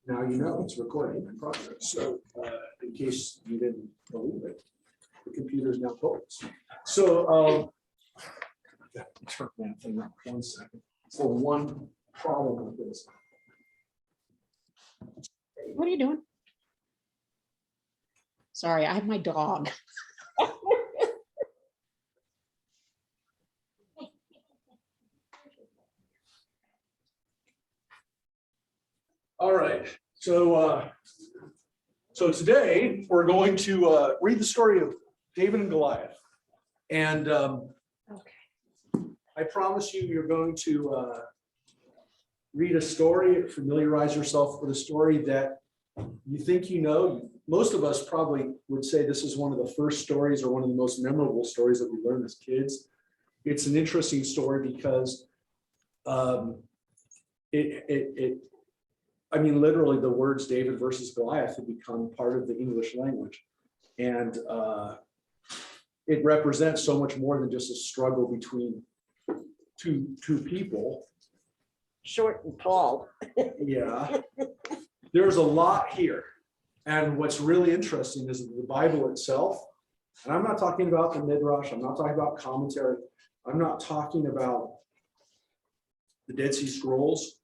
Now you know it's recording in progress. So in case you didn't believe it, the computer is now focused. So turn that thing up 1 second. So one problem with this. What are you doing? Sorry, I have my dog. All right. So today we're going to read the story of David and Goliath. And I promise you, you're going to read a story, familiarize yourself with a story that you think you know. Most of us probably would say this is one of the first stories or one of the most memorable stories that we learned as kids. It's an interesting story because I mean, literally the words David versus Goliath have become part of the English language. And it represents so much more than just a struggle between two people. Short and tall. Yeah, there's a lot here. And what's really interesting is the Bible itself, and I'm not talking about the Midrash, I'm not talking about commentary, I'm not talking about the Dead Sea Scrolls,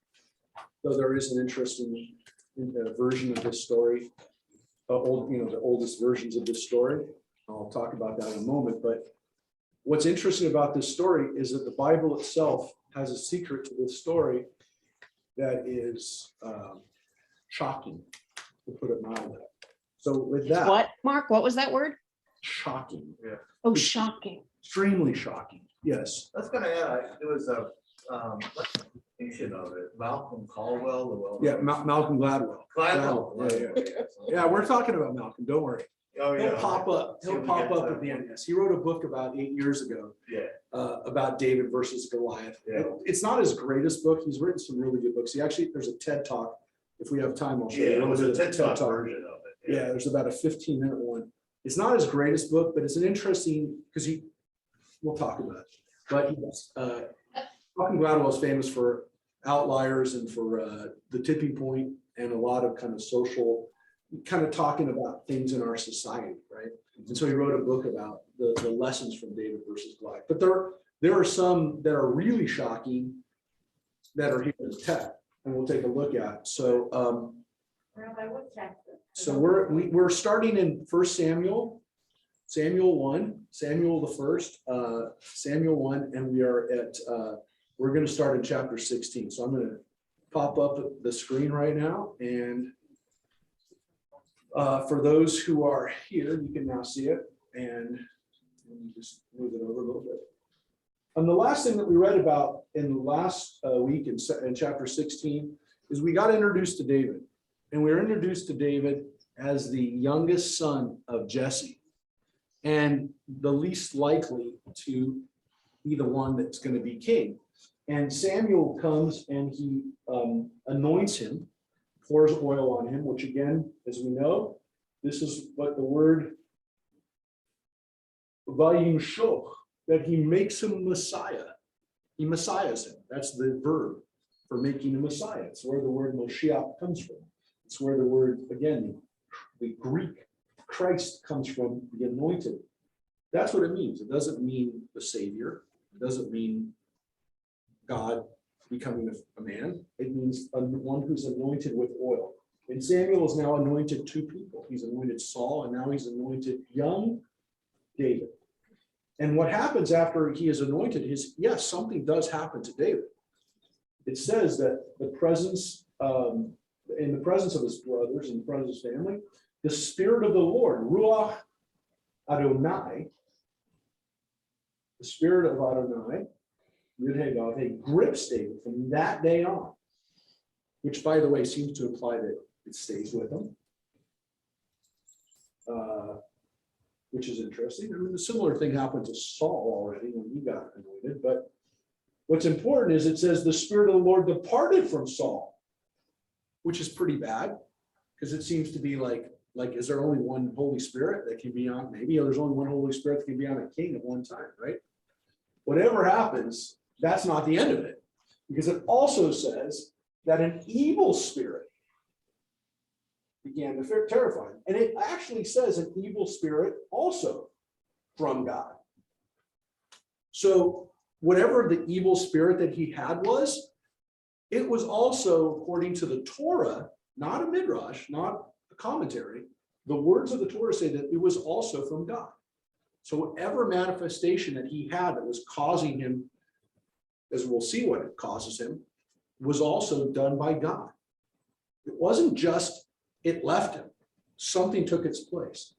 though there is an interesting version of this story, the oldest versions of this story. I'll talk about that in a moment. But what's interesting about this story is that the Bible itself has a secret to this story that is shocking, to put it mildly. So with that, What, Mark? What was that word? shocking, Yeah, Oh, shocking. extremely shocking. Yes. that's gonna add, it was a, what's the nation of it, Malcolm Caldwell, the well. Yeah, Malcolm Gladwell. Gladwell. Yeah, we're talking about Malcolm. Don't worry. Oh, He'll yeah. pop up. He'll Till we pop get to up that at the end. point. Yes, he wrote a book about 8 years ago Yeah, about David versus Goliath. Yeah. It's not his greatest book. He's written some really good books. There's a TED talk. If we have time, I'll show you yeah, a it was little a bit of the TED Talk version of it. Yeah, there's about a 15-minute one. It's not his greatest book, but it's an interesting because we'll talk about it. But yes, Malcolm Gladwell is famous for Outliers and for The Tipping Point and a lot of kind of social, kind of talking about things in our society, right? And so he wrote a book about the lessons from David versus Goliath. But there are some that are really shocking that are here in the text, and we'll take a look at. So we're starting in 1 Samuel, Samuel 1, Samuel the first, Samuel 1, and we are at we're going to start in chapter 16. So I'm going to pop up the screen right now, and for those who are here, you can now see it, and let me just move it over a little bit. And the last thing that we read about in the last week in chapter 16 is we got introduced to David. And we were introduced to David as the youngest son of Jesse and the least likely to be the one that's going to be king. And Samuel comes and he anoints him, pours oil on him, which again, as we know, this is what the word vayimshoch, that he makes him Messiah. He messiahs him. That's the verb for making a Messiah. It's where the word Moshiach comes from. It's where the word, again, the Greek Christ comes from, the anointed. That's what it means. It doesn't mean the Savior. It doesn't mean God becoming a man. It means one who's anointed with oil. And Samuel is now anointed two people. He's anointed Saul, and now he's anointed young David. And what happens after he is anointed is, yes, something does happen to David. It says that in the presence of his brothers, in the presence of his family, the Spirit of the Lord, Ruach Adonai, the Spirit of Adonai, grips David from that day on, which, by the way, seems to imply that it stays with him, which is interesting. I mean, a similar thing happened to Saul already when he got anointed. But what's important is it says the Spirit of the Lord departed from Saul, which is pretty bad because it seems to be like, is there only one Holy Spirit that can be on? Maybe there's only one Holy Spirit that can be on a king at one time, right? Whatever happens, that's not the end of it, because it also says that an evil spirit began to terrify him. And it actually says an evil spirit also from God. So whatever the evil spirit that he had was, it was also, according to the Torah, not a midrash, not a commentary, the words of the Torah say that it was also from God. So whatever manifestation that he had that was causing him, as we'll see what it causes him, was also done by God. It wasn't just it left him. Something took its place.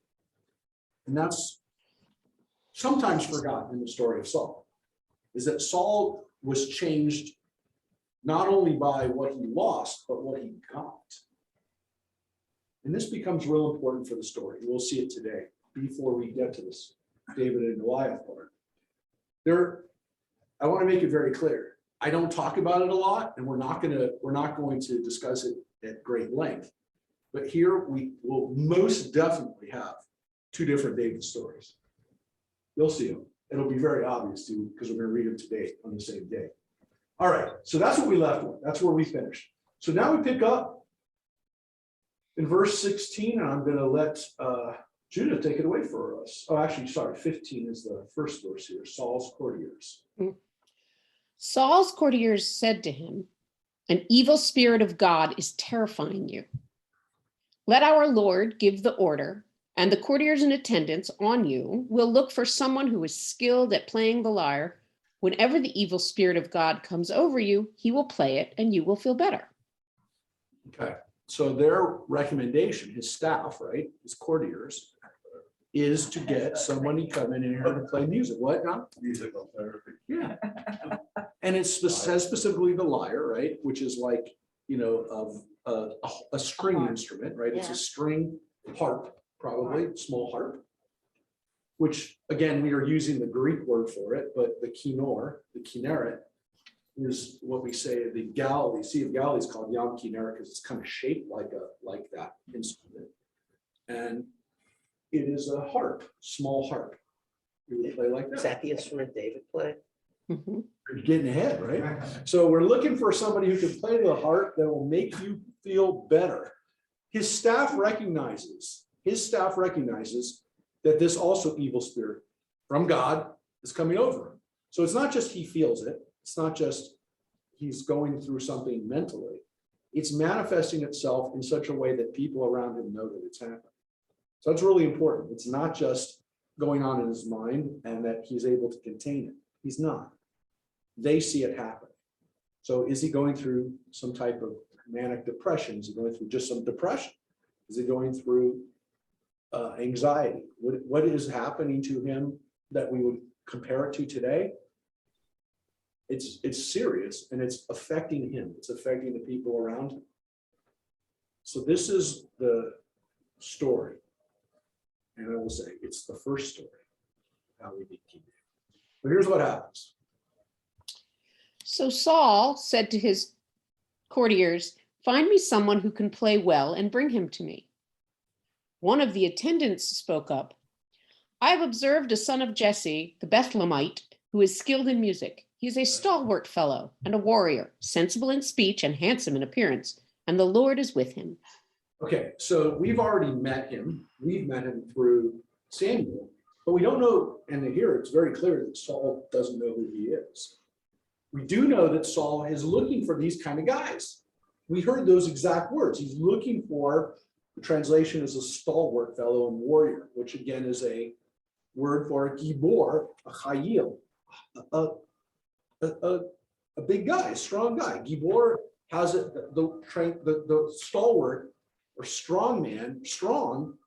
And that's sometimes forgotten in the story of Saul, is that Saul was changed not only by what he lost, but what he got. And this becomes real important for the story. We'll see it today before we get to this David and Goliath part. I want to make it very clear. I don't talk about it a lot, and we're not going to discuss it at great length. But here we will most definitely have two different David stories. You'll see them. It'll be very obvious too, because we're going to read them today on the same day. All right, so that's what we left with. That's where we finished. So now we pick up in verse 16, and I'm going to let Judah take it away for us. Oh, actually, sorry, 15 is the first verse here, Saul's courtiers. Saul's courtiers said to him, "An evil spirit of God is terrifying you. Let our Lord give the order, and the courtiers in attendance on you will look for someone who is skilled at playing the lyre. Whenever the evil spirit of God comes over you, he will play it and you will feel better." Okay, so their recommendation, his staff, right, his courtiers, is to get someone to come in here to play music. What now? Musical therapy. Yeah. And it says specifically the lyre, right, which is like, of a string instrument, right? It's a string harp, probably small harp, which again, we are using the Greek word for it, but the kinneret is what we say the Galilee, Sea of Galilee is called Yam Kinneret because it's kind of shaped like that instrument. And it is a harp, small harp. You would play like that. Is that the instrument David played? Mhm. You're getting ahead, right? So we're looking for somebody who can play the harp that will make you feel better. His staff recognizes that this also evil spirit from God is coming over him. So it's not just he feels it. It's not just he's going through something mentally. It's manifesting itself in such a way that people around him know that it's happening. So that's really important. It's not just going on in his mind and that he's able to contain it. He's not. They see it happen. So is he going through some type of manic depression? Is he going through just some depression? Is he going through anxiety? What is happening to him that we would compare it to today? It's serious and it's affecting him. It's affecting the people around him. So this is the story. And I will say it's the first story of how we meet King David. But here's what happens. So Saul said to his courtiers, "Find me someone who can play well and bring him to me." One of the attendants spoke up, "I have observed a son of Jesse, the Bethlehemite, who is skilled in music. He is a stalwart fellow and a warrior, sensible in speech and handsome in appearance, and the Lord is with him." Okay, so we've already met him. We've met him through Samuel, but we don't know, and here it's very clear that Saul doesn't know who he is. We do know that Saul is looking for these kind of guys. We heard those exact words. He's looking for, the translation is a stalwart fellow and warrior, which again is a word for a gibor, a chayil, a big guy, a strong guy. Gibor has the stalwart or strong man, strong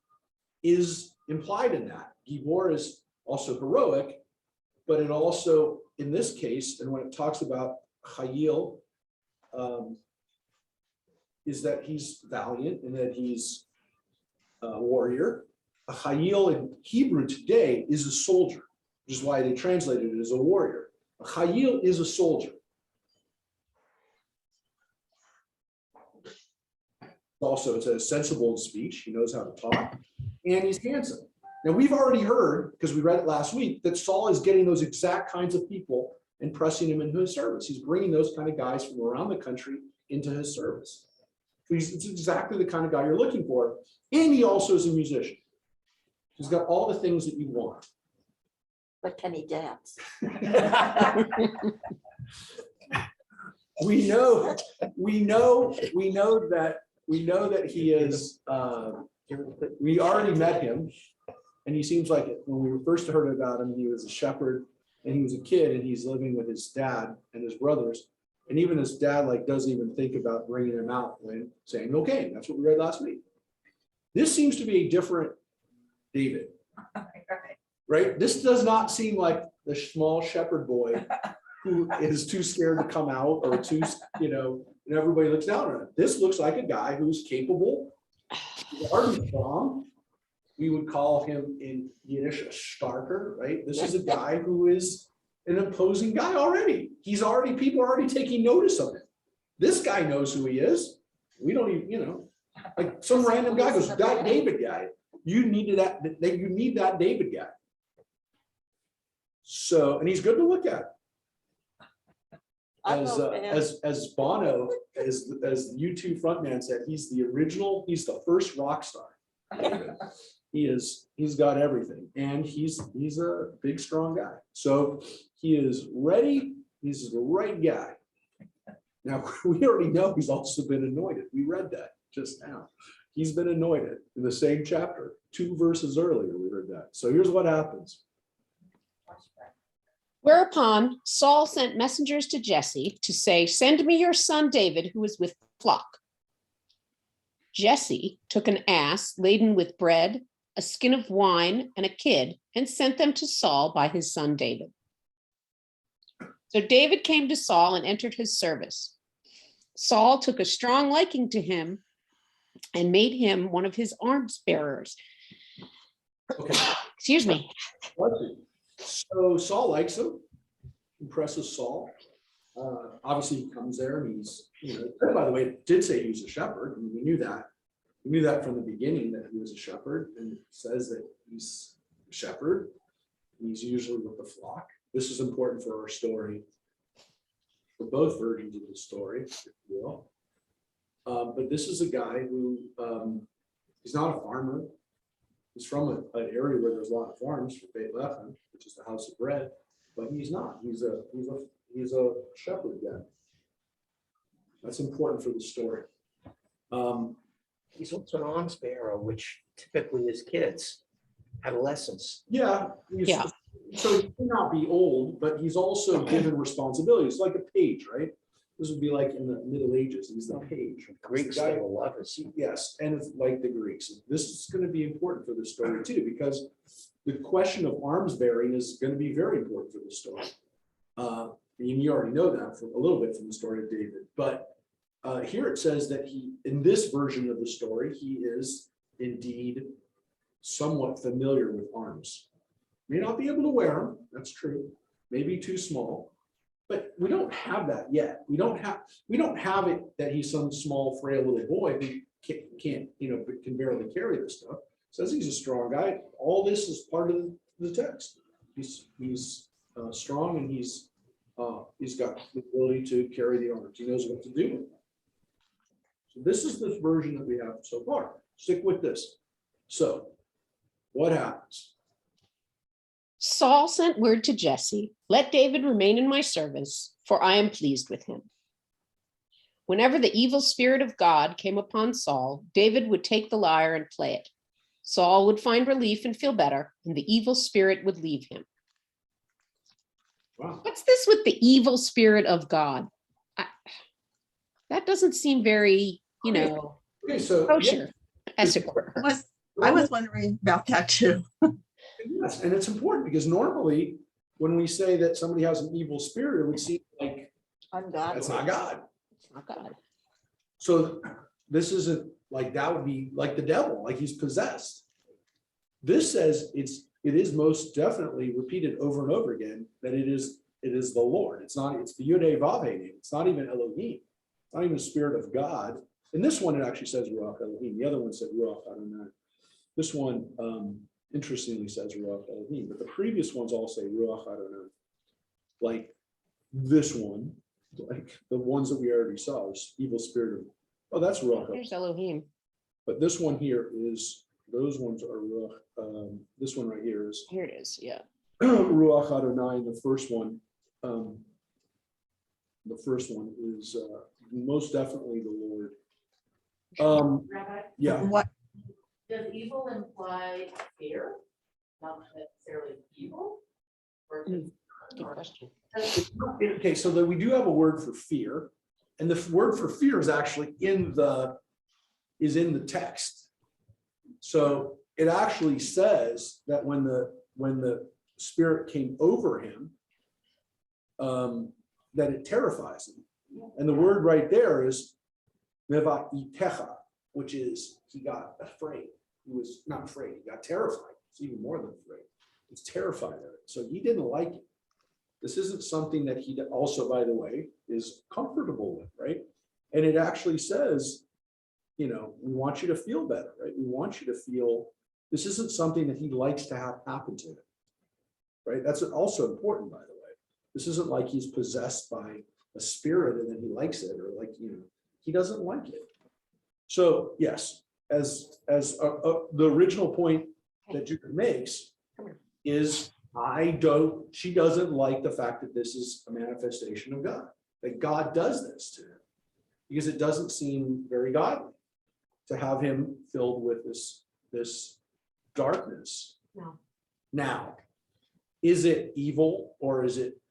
is implied in that. Gibor is also heroic, but it also, in this case, and when it talks about chayil, is that he's valiant and that he's a warrior. A chayil in Hebrew today is a soldier, which is why they translated it as a warrior. A chayil is a soldier. Also, it's a sensible speech. He knows how to talk, and he's handsome. Now, we've already heard, because we read it last week, that Saul is getting those exact kinds of people and pressing him into his service. He's bringing those kind of guys from around the country into his service. It's exactly the kind of guy you're looking for. And he also is a musician. He's got all the things that you want. But can he dance? We know that he is, we already met him. And he seems like it. When we first heard about him, he was a shepherd and he was a kid and he's living with his dad and his brothers. And even his dad doesn't even think about bringing him out when Samuel came. That's what we read last week. This seems to be a different David, right? This does not seem like the small shepherd boy who is too scared to come out or too, and everybody looks down on him. This looks like a guy who's capable, already strong. We would call him in Yiddish a starker, right? This is a guy who is an imposing guy already. People are already taking notice of him. This guy knows who he is. We don't even, like some random guy goes, that David guy. You need that David guy. So, and he's good to look at. As Bono, as the U2 frontman said, he's the first rock star. He's got everything, and he's a big, strong guy. So he is ready. He's the right guy. Now we already know he's also been anointed. We read that just now. He's been anointed in the same chapter, 2 verses earlier. We heard that. So here's what happens. Whereupon Saul sent messengers to Jesse to say, "Send me your son David, who is with the flock." Jesse took an ass laden with bread, a skin of wine, and a kid, and sent them to Saul by his son David. So David came to Saul and entered his service. Saul took a strong liking to him and made him one of his arms bearers. Okay. Excuse me. So Saul likes him, impresses Saul. Obviously, he comes there and he's, by the way, it did say he was a shepherd. I mean, we knew that. We knew that from the beginning that he was a shepherd, and it says that he's a shepherd. He's usually with the flock. This is important for our story, for both versions of the story, if you will. But this is a guy who, he's not a farmer. He's from an area where there's a lot of farms, for Beth, which is the house of bread, but he's not. He's a shepherd guy. That's important for the story. He's also an alms bearer, which typically is kids, adolescents. Yeah. So he may not be old, but he's also given responsibilities, like a page, right? This would be like in the Middle Ages. He's the page. Greeks, they will love us. Yes, and it's like the Greeks. This is going to be important for the story too, because the question of arms bearing is going to be very important for the story. And you already know that from a little bit from the story of David, but here it says that in this version of the story, he is indeed somewhat familiar with arms. May not be able to wear them, that's true. Maybe too small, but we don't have that yet. We don't have it that he's some small, frail little boy who can't can barely carry this stuff. It says he's a strong guy. All this is part of the text. He's strong, and he's got the ability to carry the arms. He knows what to do with them. So this is the version that we have so far. Stick with this. So what happens? Saul sent word to Jesse, "Let David remain in my service, for I am pleased with him." Whenever the evil spirit of God came upon Saul, David would take the lyre and play it. Saul would find relief and feel better, and the evil spirit would leave him. Wow. What's this with the evil spirit of God? That doesn't seem very, Okay, so kosher, as it were. I was wondering about that too. yes, and it's important because normally when we say that somebody has an evil spirit, it would seem like Ungodly. that's not God. It's not God. So this isn't like that would be like the devil, like he's possessed. This says it is most definitely repeated over and over again that it is the Lord. It's the Yud-Hey Vav-Hey name. It's not even Elohim. It's not even the spirit of God. In this one, it actually says Ruach Elohim. The other one said Ruach Adonai. This one, interestingly, says Ruach Elohim, but the previous ones all say Ruach Adonai. Like this one, like the ones that we already saw, is evil spirit Oh, that's Ruach. There's Elohim. But this one here is, those ones are Ruach. This one right here is Here it is. Yeah. Ruach Adonai. The first one is most definitely the Lord. Rabbi, Yeah, What, does evil imply fear? Not necessarily evil? Or just- Good question. okay, so that we do have a word for fear, and the word for fear is actually in the text. So it actually says that when the spirit came over him, that it terrifies him. And the word right there is meva itecha, which is he got afraid. He was not afraid, he got terrified. It's even more than afraid. He's terrified of it. So he didn't like it. This isn't something that he also, by the way, is comfortable with, right? And it actually says, we want you to feel better, right? We want you to feel, this isn't something that he likes to have happen to him, right? That's also important, by the way. This isn't like he's possessed by a spirit and then he likes it, or he doesn't like it. So yes, as the original point that Judith makes is, she doesn't like the fact that this is a manifestation of God, that God does this to him, because it doesn't seem very godly to have him filled with this darkness. No. Now, is it evil, or is it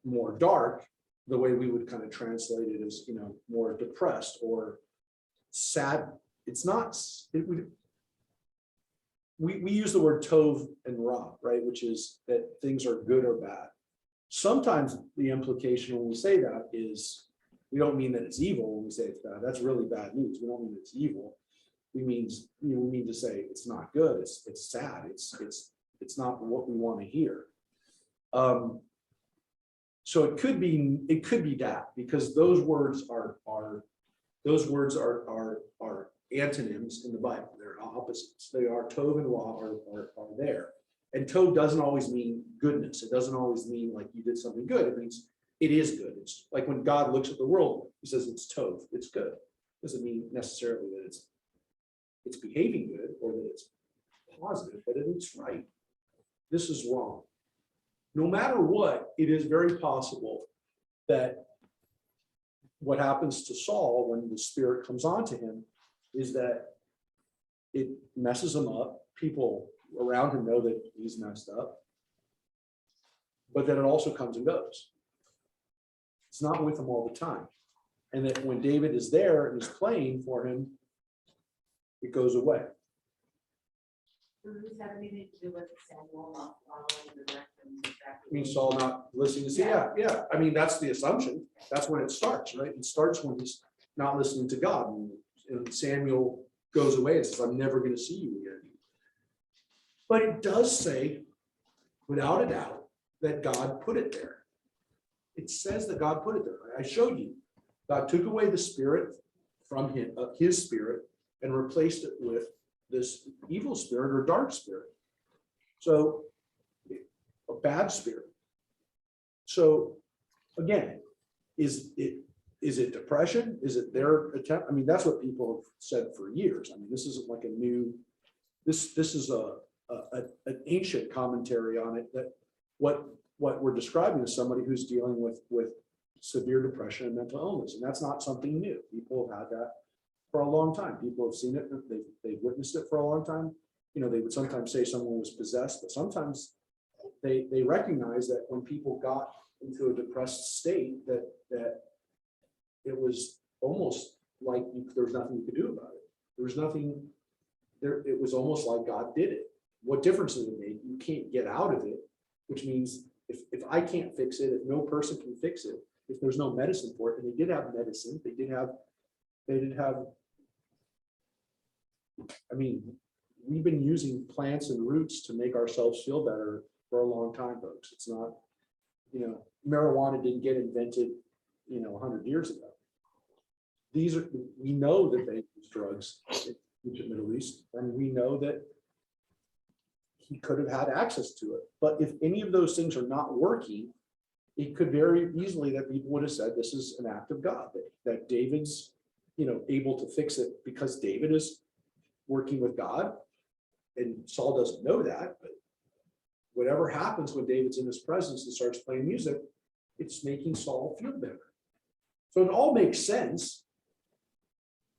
more dark, the way we would kind of translate it as, more depressed or sad? It's not, we use the word tov and ra, right? Which is that things are good or bad. Sometimes the implication when we say that is, we don't mean that it's evil when we say it's bad. That's really bad news. We don't mean it's evil. We mean to say it's not good. It's sad. It's not what we want to hear. So it could be that, because those words are antonyms in the Bible. They're opposites. They are tov and ra are there. And tov doesn't always mean goodness. It doesn't always mean like you did something good. It means it is good. It's like when God looks at the world, he says it's tov, it's good. Doesn't mean necessarily that it's behaving good or that it's positive, but it's right. This is wrong. No matter what, it is very possible that what happens to Saul when the spirit comes onto him is that it messes him up. People around him know that he's messed up, but then it also comes and goes. It's not with him all the time. And that when David is there and is playing for him, it goes away. Does this have anything to do with Samuel not following the directions? I mean, Saul not listening to see, yeah. I mean, that's the assumption. That's when it starts, right? It starts when he's not listening to God. And Samuel goes away and says, I'm never going to see you again. But it does say, without a doubt, that God put it there. It says that God put it there. I showed you. God took away the spirit from him, his spirit, and replaced it with this evil spirit or dark spirit. So a bad spirit. So again, is it depression? Is it their attempt? I mean, that's what people have said for years. I mean, this isn't like a new, this is an ancient commentary on it, that what we're describing is somebody who's dealing with severe depression and mental illness. And that's not something new. People have had that for a long time. People have seen it. They've witnessed it for a long time. They would sometimes say someone was possessed, but sometimes they recognize that when people got into a depressed state, that it was almost like there was nothing you could do about it. There was nothing there. It was almost like God did it. What difference does it make? You can't get out of it, which means if I can't fix it, if no person can fix it, if there's no medicine for it, and they did have medicine, they did have, I mean, we've been using plants and roots to make ourselves feel better for a long time, folks. It's not, marijuana didn't get invented, 100 years ago. We know that they use drugs in the Middle East, and we know that he could have had access to it. But if any of those things are not working, it could very easily that people would have said this is an act of God, that David's able to fix it because David is working with God. And Saul doesn't know that, but whatever happens when David's in his presence and starts playing music, it's making Saul feel better. So it all makes sense.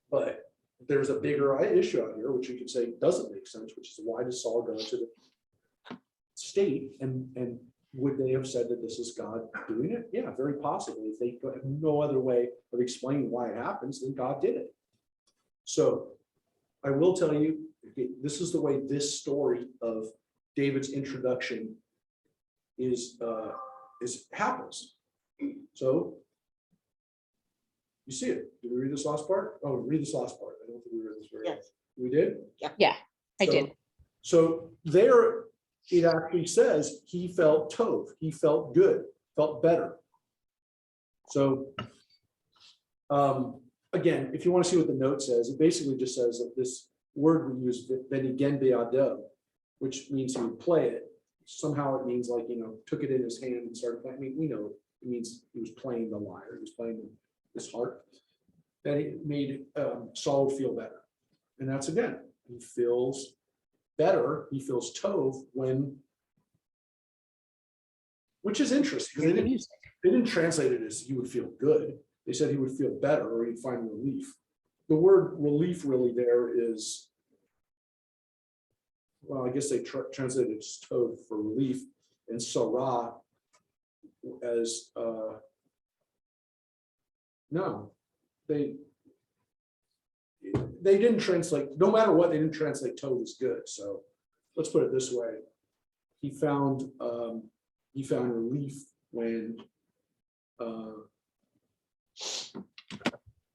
But there's a bigger issue out here, which you could say doesn't make sense, which is why does Saul go to the state and would they have said that this is God doing it? Yeah, very possibly. If they have no other way of explaining why it happens, then God did it. So I will tell you, this is the way this story of David's introduction is happens. So you see it. Did we read this last part? Oh, read this last part. I don't think we read this very well. Yes. We did? I So- did. So there it actually says he felt tov, he felt good, felt better. So again, if you want to see what the note says, it basically just says that this word we use, benigen be'ado, which means he would play it. Somehow it means like, took it in his hand and started playing. I mean, we know it means he was playing the lyre, he was playing his harp. That it made Saul feel better. And that's again, he feels better, he feels tov when, which is interesting. They didn't translate it as he would feel good. They said he would feel better or he'd find relief. The word relief really there is, well, I guess they translated it as tov for relief and sarah as no, they didn't translate, no matter what, they didn't translate tov as good. So let's put it this way. He found relief when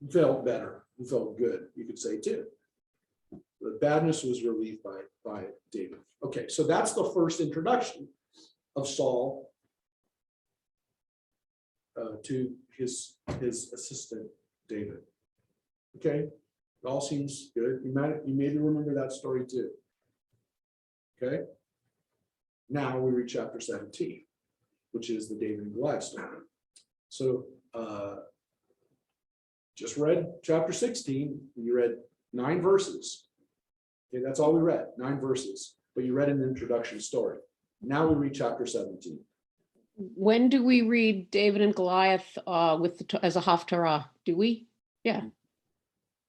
he felt better, he felt good, you could say too. The badness was relieved by David. Okay, so that's the first introduction of Saul to his assistant David. Okay, it all seems good. You maybe remember that story too. Okay, now we read chapter 17, which is the David and Goliath story. So just read chapter 16. You read 9 verses. Okay, that's all we read, 9 verses, but you read an introduction story. Now we read chapter 17. When do we read David and Goliath as a haftarah? Do we? Yeah.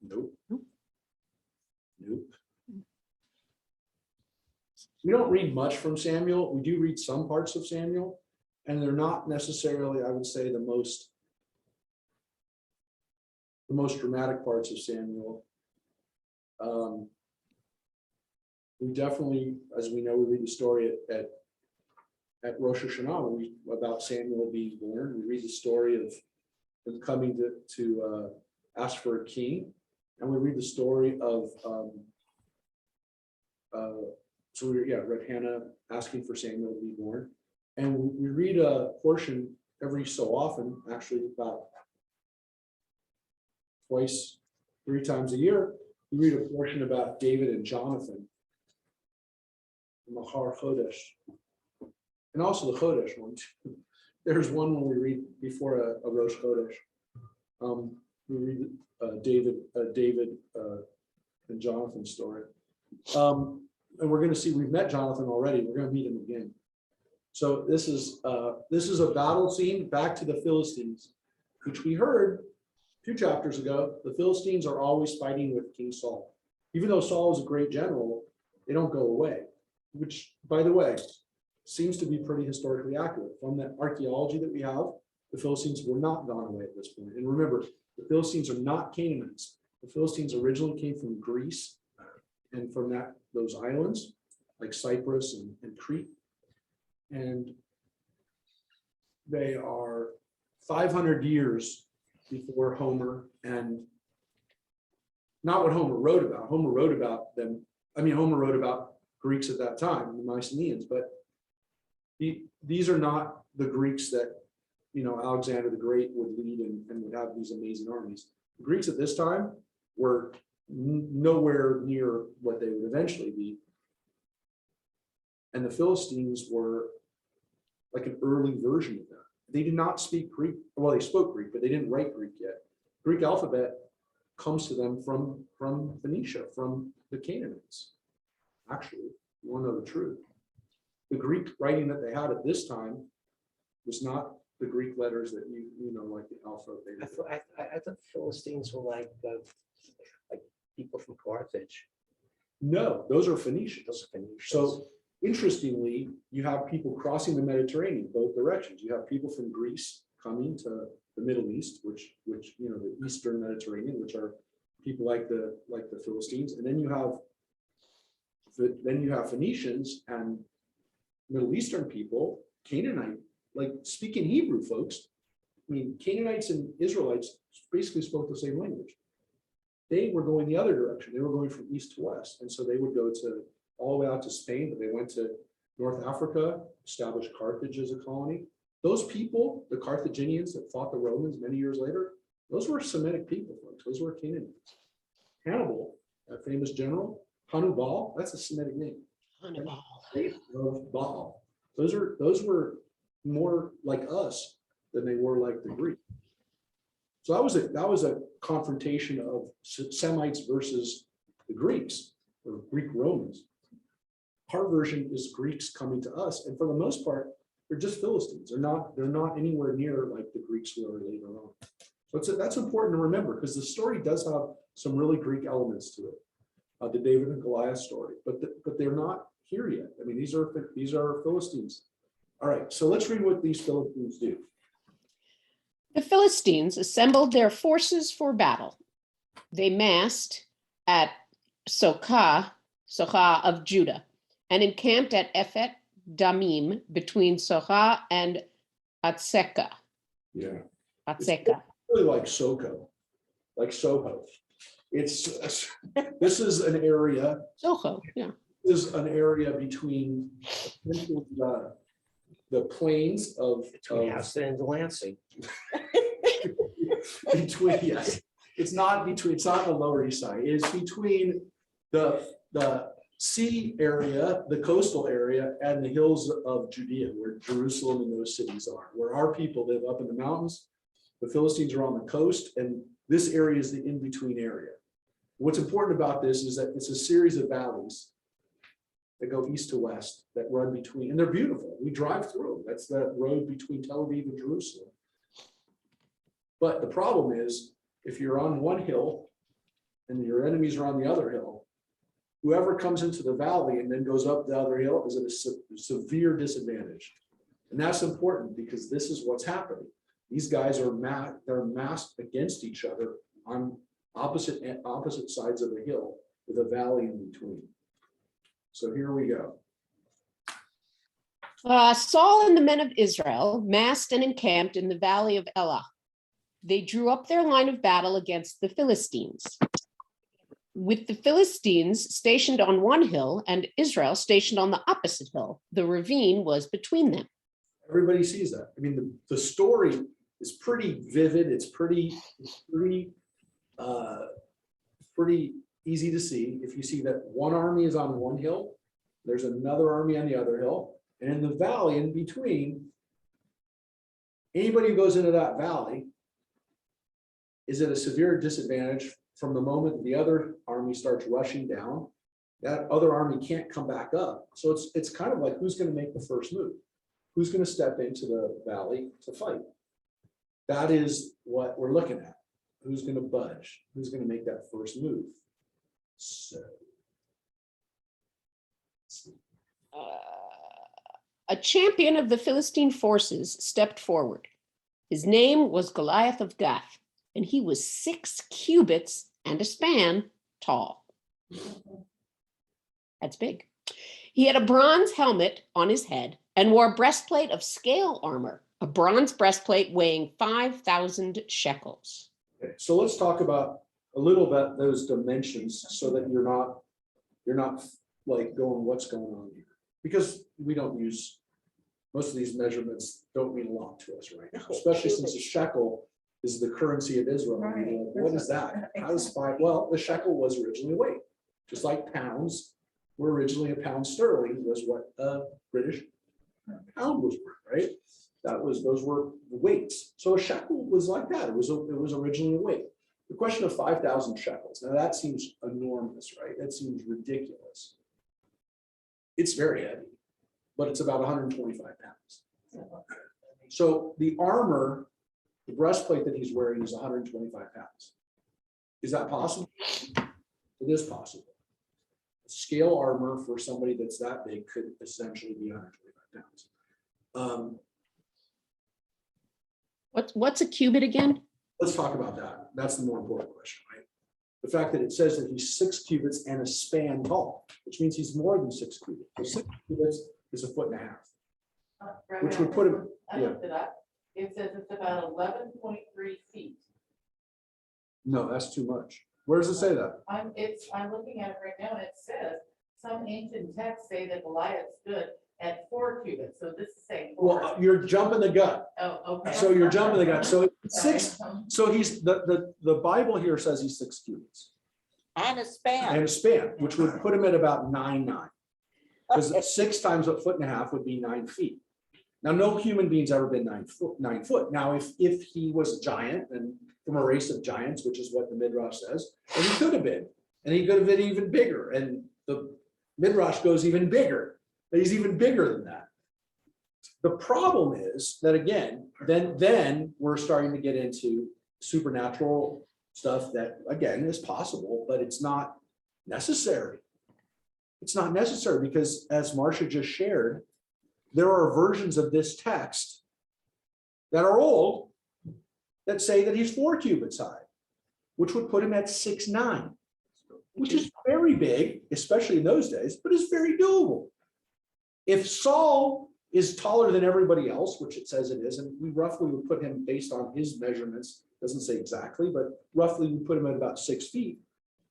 Nope. Nope. We don't read much from Samuel. We do read some parts of Samuel, and they're not necessarily, I would say, the most dramatic parts of Samuel. We definitely, as we know, we read the story at Rosh Hashanah about Samuel being born. We read the story of him coming to ask for a king, and we read the story of read Hannah asking for Samuel to be born, and we read a portion every so often, actually about 3 times a year. We read a portion about David and Jonathan, Mahar Chodesh, and also the Chodesh one. There's one when we read before a Rosh Chodesh. We read David and Jonathan's story. And we're going to see, we've met Jonathan already. We're going to meet him again. So this is a battle scene back to the Philistines, which we heard 2 chapters ago. The Philistines are always fighting with King Saul. Even though Saul is a great general, they don't go away, which, by the way, seems to be pretty historically accurate. From the archaeology that we have, the Philistines were not gone away at this point. And remember, the Philistines are not Canaanites. The Philistines originally came from Greece and from those islands like Cyprus and Crete. And they are 500 years before Homer, and not what Homer wrote about. Homer wrote about them. I mean, Homer wrote about Greeks at that time, the Mycenaeans, but these are not the Greeks that, Alexander the Great would lead and would have these amazing armies. The Greeks at this time were nowhere near what they would eventually be. And the Philistines were like an early version of that. They did not speak Greek. Well, they spoke Greek, but they didn't write Greek yet. Greek alphabet comes to them from Phoenicia, from the Canaanites. Actually, you want to know the truth. The Greek writing that they had at this time was not the Greek letters that you know, like the alpha, I beta. thought, I thought Philistines were like people from Carthage. No, those are Phoenicians. Those are Phoenicians. So interestingly, you have people crossing the Mediterranean both directions. You have people from Greece coming to the Middle East, which you know, the Eastern Mediterranean, which are people like the Philistines, and then you have Phoenicians and Middle Eastern people, Canaanite, like speaking Hebrew, folks. I mean, Canaanites and Israelites basically spoke the same language. They were going the other direction. They were going from east to west. And so they would go to all the way out to Spain, but they went to North Africa, established Carthage as a colony. Those people, the Carthaginians that fought the Romans many years later, those were Semitic people, folks. Those were Canaanites. Hannibal, that famous general, Hannibal, that's a Semitic name. Hannibal. Faith of Baal. Those were more like us than they were like the Greek. So that was a confrontation of Semites versus the Greeks or Greek Romans. Our version is Greeks coming to us, and for the most part, they're just Philistines. They're not anywhere near like the Greeks were later on. So that's important to remember, because the story does have some really Greek elements to it, the David and Goliath story, but they're not here yet. I mean, these are Philistines. All right, so let's read what these Philistines do. The Philistines assembled their forces for battle. They massed at Sochah of Judah, and encamped at Ephet Damim between Sochah and Atzekah. Yeah. Atzekah. Really like Soho. It's this is an area. Soho, yeah. Is an area between the plains of Between Houston and Delancey. between, yes, it's not the Lower East Side. It's between the sea area, the coastal area, and the hills of Judea, where Jerusalem and those cities are, where our people live up in the mountains. The Philistines are on the coast, and this area is the in-between area. What's important about this is that it's a series of valleys that go east to west that run between, and they're beautiful. We drive through them. That's that road between Tel Aviv and Jerusalem. But the problem is, if you're on one hill and your enemies are on the other hill, whoever comes into the valley and then goes up the other hill is at a severe disadvantage. And that's important, because this is what's happening. These guys are they're massed against each other on opposite sides of the hill with a valley in between. So here we go. Saul and the men of Israel massed and encamped in the valley of Elah. They drew up their line of battle against the Philistines. With the Philistines stationed on one hill and Israel stationed on the opposite hill, the ravine was between them. Everybody sees that. I mean, the story is pretty vivid. It's pretty easy to see. If you see that one army is on one hill, there's another army on the other hill, and in the valley in between, anybody who goes into that valley is at a severe disadvantage from the moment that the other army starts rushing down. That other army can't come back up. So it's kind of like, who's going to make the first move? Who's going to step into the valley to fight? That is what we're looking at. Who's going to budge? Who's going to make that first move? So, A champion of the Philistine forces stepped forward. His name was Goliath of Gath, and he was 6 cubits and a span tall. That's big. He had a bronze helmet on his head and wore a breastplate of scale armor, a bronze breastplate weighing 5,000 shekels. okay, so let's talk about a little bit those dimensions, so that you're not like going, what's going on here? Because we don't use, most of these measurements don't mean a lot to us right now, especially since a shekel is the currency of Israel. I mean, what is that? How does well, the shekel was originally weight, just like pounds were originally a pound sterling was what a British pound was worth, right? Those were weights. So a shekel was like that. It was originally a weight. The question of 5,000 shekels. Now that seems enormous, right? That seems ridiculous. It's very heavy, but it's about 125 pounds. So the armor, the breastplate that he's wearing is 125 pounds. Is that possible? It is possible. Scale armor for somebody that's that big could essentially be 125 pounds. What's a cubit again? Let's talk about that. That's the more important question, right? The fact that it says that he's 6 cubits and a span tall, which means he's more than 6 cubits. So 6 cubits is 1.5 feet, which would put him, I yeah. looked it up. It says it's about 11.3 feet. No, that's too much. Where does it say that? I'm looking at it right now, and it says, some ancient texts say that Goliath stood at 4 cubits, so this is saying 4. Well, you're jumping the gun. Oh, okay. So you're jumping the gun. So it's Sorry. 6. So he's the Bible here says he's 6 cubits And a span. and a span, which would put him at about 9'9". Because 6 times a 1.5 would be 9 feet. Now, no human being's ever been 9 foot. Now, if he was a giant and from a race of giants, which is what the Midrash says, and he could have been, and he could have been even bigger. And the Midrash goes even bigger. He's even bigger than that. The problem is that again, then we're starting to get into supernatural stuff that again is possible, but it's not necessary. It's not necessary because as Marcia just shared, there are versions of this text that are old that say that he's 4 cubits high, which would put him at 6'9", which is very big, especially in those days, but it's very doable. If Saul is taller than everybody else, which it says it is, and we roughly would put him based on his measurements, doesn't say exactly, but roughly we put him at about 6 feet.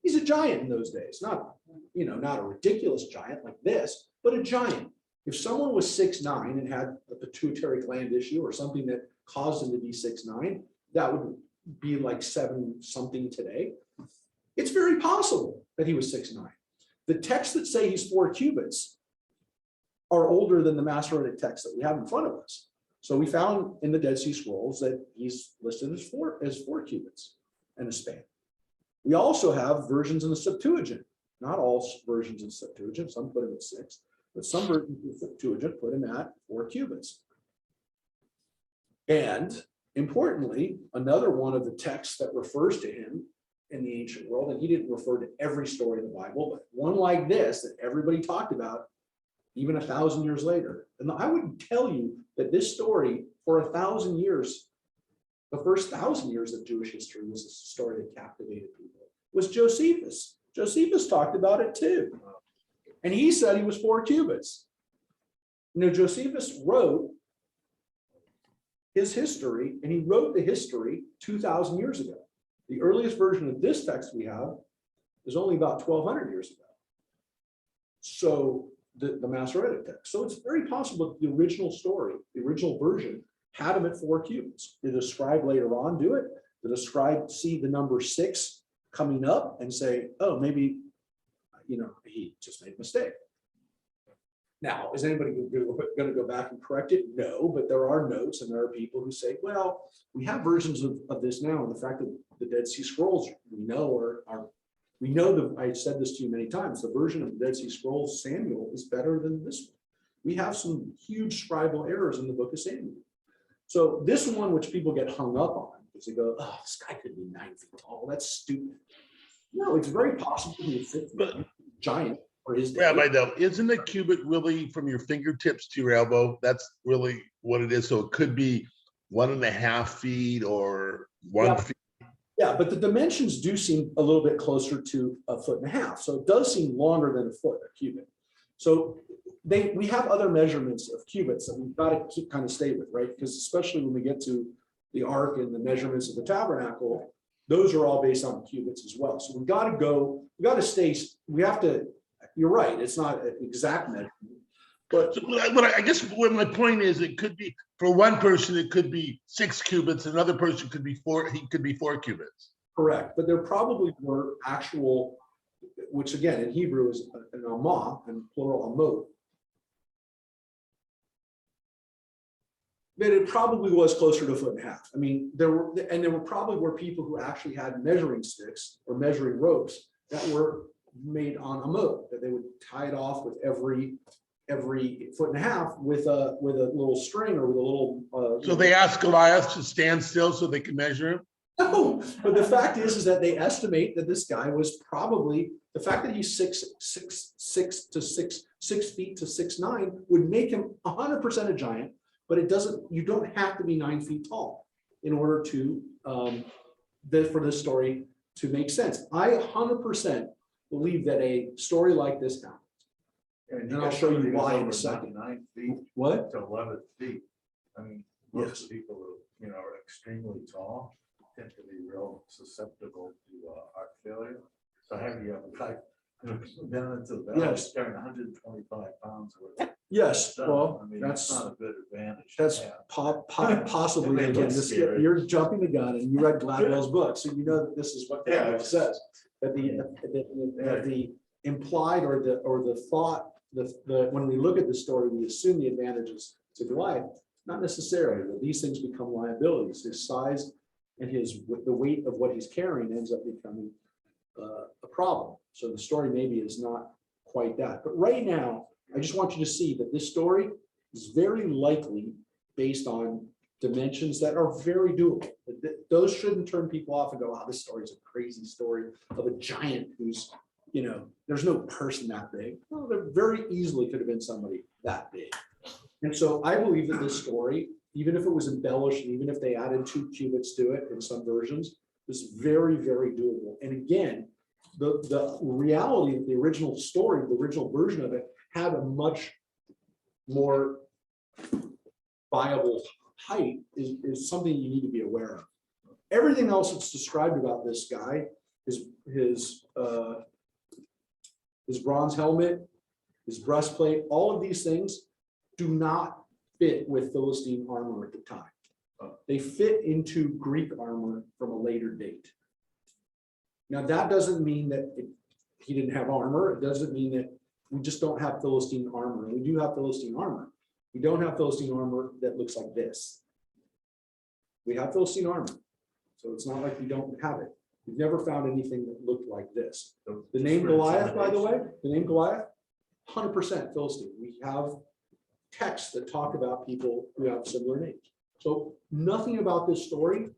He's a giant in those days, not a ridiculous giant like this, but a giant. If someone was 6'9" and had a pituitary gland issue or something that caused him to be 6'9", that would be like 7 something today. It's very possible that he was 6'9". The texts that say he's 4 cubits are older than the Masoretic text that we have in front of us. So we found in the Dead Sea Scrolls that he's listed as 4 cubits and a span. We also have versions in the Septuagint. Not all versions in the Septuagint, some put him at 6, but some versions of the Septuagint put him at 4 cubits. And importantly, another one of the texts that refers to him in the ancient world, and he didn't refer to every story in the Bible, but one like this that everybody talked about even 1,000 years later. And I would tell you that this story for 1,000 years, the first 1,000 years of Jewish history was a story that captivated people, was Josephus. Josephus talked about it too. And he said he was 4 cubits. Josephus wrote his history, and he wrote the history 2,000 years ago. The earliest version of this text we have is only about 1,200 years ago. So the Masoretic text. So it's very possible that the original story, the original version, had him at 4 cubits. Did a scribe later on do it? Did a scribe see the number 6 coming up and say, oh, maybe, he just made a mistake? Now, is anybody going to go back and correct it? No, but there are notes and there are people who say, well, we have versions of this now. And the fact that the Dead Sea Scrolls we know that I've said this to you many times, the version of the Dead Sea Scrolls, Samuel, is better than this one. We have some huge scribal errors in the book of Samuel. So this one, which people get hung up on, because they go, oh, this guy could be 9 feet tall. That's stupid. No, it's very possible to be a 6 foot giant for his day. Rabbi, though, isn't a cubit really from your fingertips to your elbow? That's really what it is. So it could be 1.5 feet or 1 feet. Yeah, but the dimensions do seem a little bit closer to 1.5 feet. So it does seem longer than a cubit. So we have other measurements of cubits that we've got to kind of stay with, right? Because especially when we get to the ark and the measurements of the tabernacle, those are all based on cubits as well. So you're right, it's not an exact measurement. But I guess what my point is, it could be for one person, it could be 6 cubits. Another person could be 4. He could be 4 cubits. Correct, but there probably were actual, which again in Hebrew is an amah and plural amot. that it probably was closer to 1.5 feet. I mean, there were probably people who actually had measuring sticks or measuring ropes that were made on a moat, that they would tie it off with every 1.5 feet with a little string or with a little. So they asked Goliath to stand still so they could measure him? No, but the fact is that they estimate that this guy was probably, the fact that he's 6 feet to 6'9" would make him 100% a giant, but it doesn't, you don't have to be 9 feet tall in order to, for this story to make sense. I 100% believe that a story like this happened. And I'll show you why in a over second. 9 feet What? to 11 feet. I mean, most people who, are extremely tall tend to be real susceptible to heart failure. So having you have a guy down into the valley, Yes. carrying 125 pounds worth of Yes, stuff, well, I mean, that's, that's not a good advantage. to that's have. possibly, It may again, look this, scary. you're jumping the gun and you read Gladwell's book, so you know that this is what Yeah, Gladwell it's- says. That the implied or the thought, when we look at the story, we assume the advantages to Goliath. Not necessarily, that these things become liabilities. His size and the weight of what he's carrying ends up becoming a problem. So the story maybe is not quite that. But right now, I just want you to see that this story is very likely based on dimensions that are very doable. Those shouldn't turn people off and go, "Wow, this story is a crazy story of a giant who's, there's no person that big." No, there very easily could have been somebody that big. And so I believe that this story, even if it was embellished, even if they added 2 cubits to it in some versions, is very, very doable. And again, the reality of the original story, the original version of it, had a much more viable height is something you need to be aware of. Everything else that's described about this guy, his bronze helmet, his breastplate, all of these things do not fit with Philistine armor at the time. They fit into Greek armor from a later date. Now, that doesn't mean that he didn't have armor. It doesn't mean that we just don't have Philistine armor. We do have Philistine armor. We don't have Philistine armor that looks like this. We have Philistine armor. So it's not like we don't have it. We've never found anything that looked like this. The name Goliath, by the way, the name Goliath, 100% Philistine. We have texts that talk about people who have similar names. So nothing about this story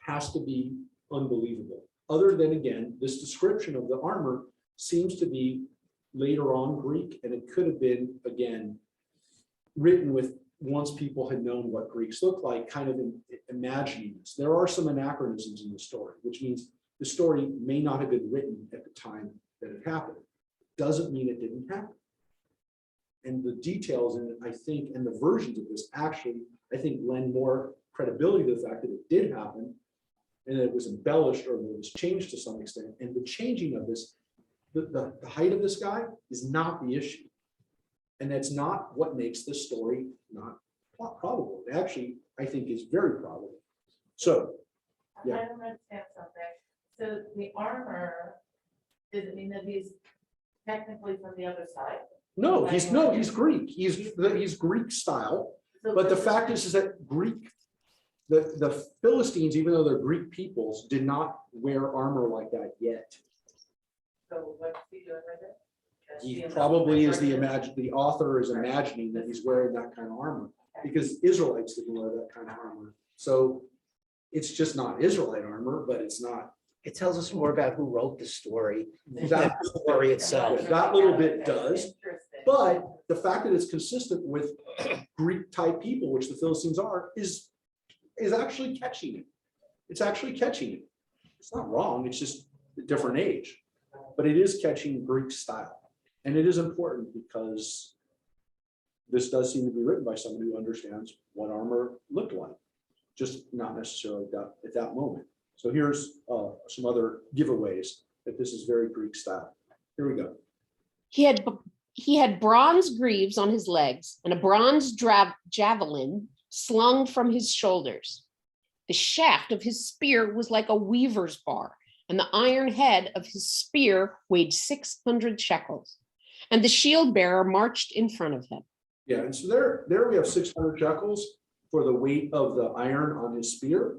has to be unbelievable. Other than, again, this description of the armor seems to be later on Greek, and it could have been, again, written with once people had known what Greeks looked like, kind of imagining this. There are some anachronisms in the story, which means the story may not have been written at the time that it happened. Doesn't mean it didn't happen. And the details in it, I think, and the versions of this actually, I think, lend more credibility to the fact that it did happen, and it was embellished or it was changed to some extent. And the changing of this, the height of this guy is not the issue. And that's not what makes this story not probable. It actually, I think, is very probable. So, I don't understand something. So the armor, does it mean that he's technically from the other side? no, he's Greek. He's Greek style. So But the this- fact is that Greek, the Philistines, even though they're Greek peoples, did not wear armor like that yet. So what's he doing with it? Does He he probably is imagine- the author is imagining that he's wearing that kind of armor because Israelites didn't wear that kind of armor. So it's just not Israelite armor, but it's not. It tells us more about who wrote the story than That, the story itself. that little bit does, Interesting. but the fact that it's consistent with Greek type people, which the Philistines are, is actually catching it. It's actually catching it. It's not wrong. It's just a different age, but it is catching Greek style. And it is important because this does seem to be written by somebody who understands what armor looked like, just not necessarily at that moment. So here's some other giveaways that this is very Greek style. Here we go. He had bronze greaves on his legs and a bronze javelin slung from his shoulders. The shaft of his spear was like a weaver's bar, and the iron head of his spear weighed 600 shekels. And the shield bearer marched in front of him. Yeah, and so there we have 600 shekels. for the weight of the iron on his spear,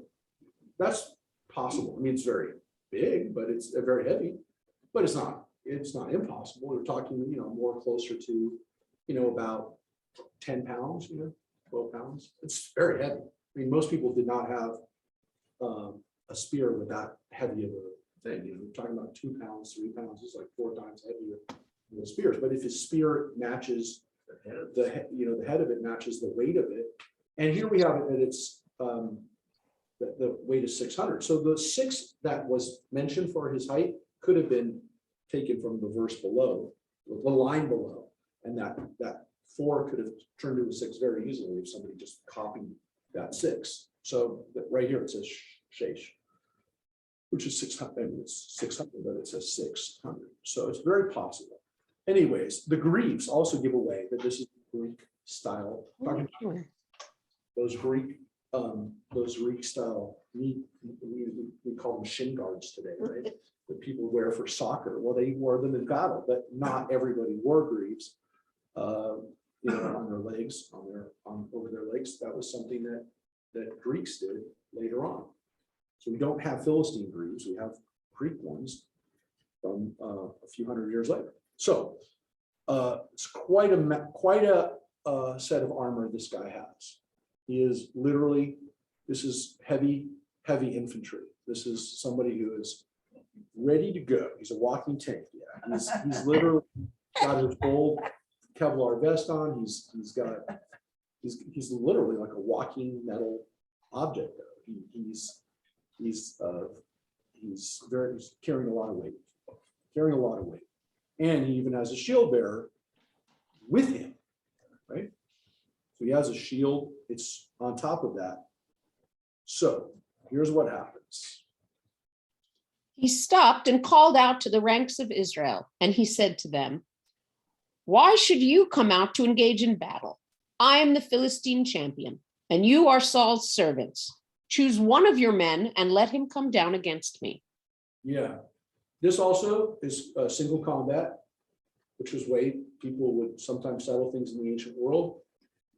that's possible. I mean, it's very big, but it's very heavy, but it's not impossible. We're talking, more closer to, about 10 pounds, 12 pounds. It's very heavy. I mean, most people did not have a spear with that heavy of a thing. We're talking about 2 pounds, 3 pounds. It's like 4 times heavier than the spears. But if his spear matches the head of it matches the weight of it, and here we have it that it's the weight is 600. So the 6 that was mentioned for his height could have been taken from the verse below, the line below, and that 4 could have turned into a 6 very easily if somebody just copied that 6. So right here it says shesh, which is 600. I mean, it's 600, but it says 600. So it's very possible. Anyways, the Greeks also give away that this is Greek style. Talking about those Greek style, we call them shin guards today, right? That people wear for soccer. Well, they wore them in battle, but not everybody wore greaves, on their legs, over their legs. That was something that Greeks did later on. So we don't have Philistine greaves, we have Greek ones from a few hundred years later. So it's quite a set of armor this guy has. He is literally, this is heavy infantry. This is somebody who is ready to go. He's a walking tank. Yeah, he's literally got his full Kevlar vest on. He's literally like a walking metal object. He's carrying a lot of weight, and he even has a shield bearer with him, right? So he has a shield. It's on top of that. So here's what happens. He stopped and called out to the ranks of Israel, and he said to them, "Why should you come out to engage in battle? I am the Philistine champion, and you are Saul's servants. Choose one of your men and let him come down against me." Yeah, this also is a single combat, which was way people would sometimes settle things in the ancient world.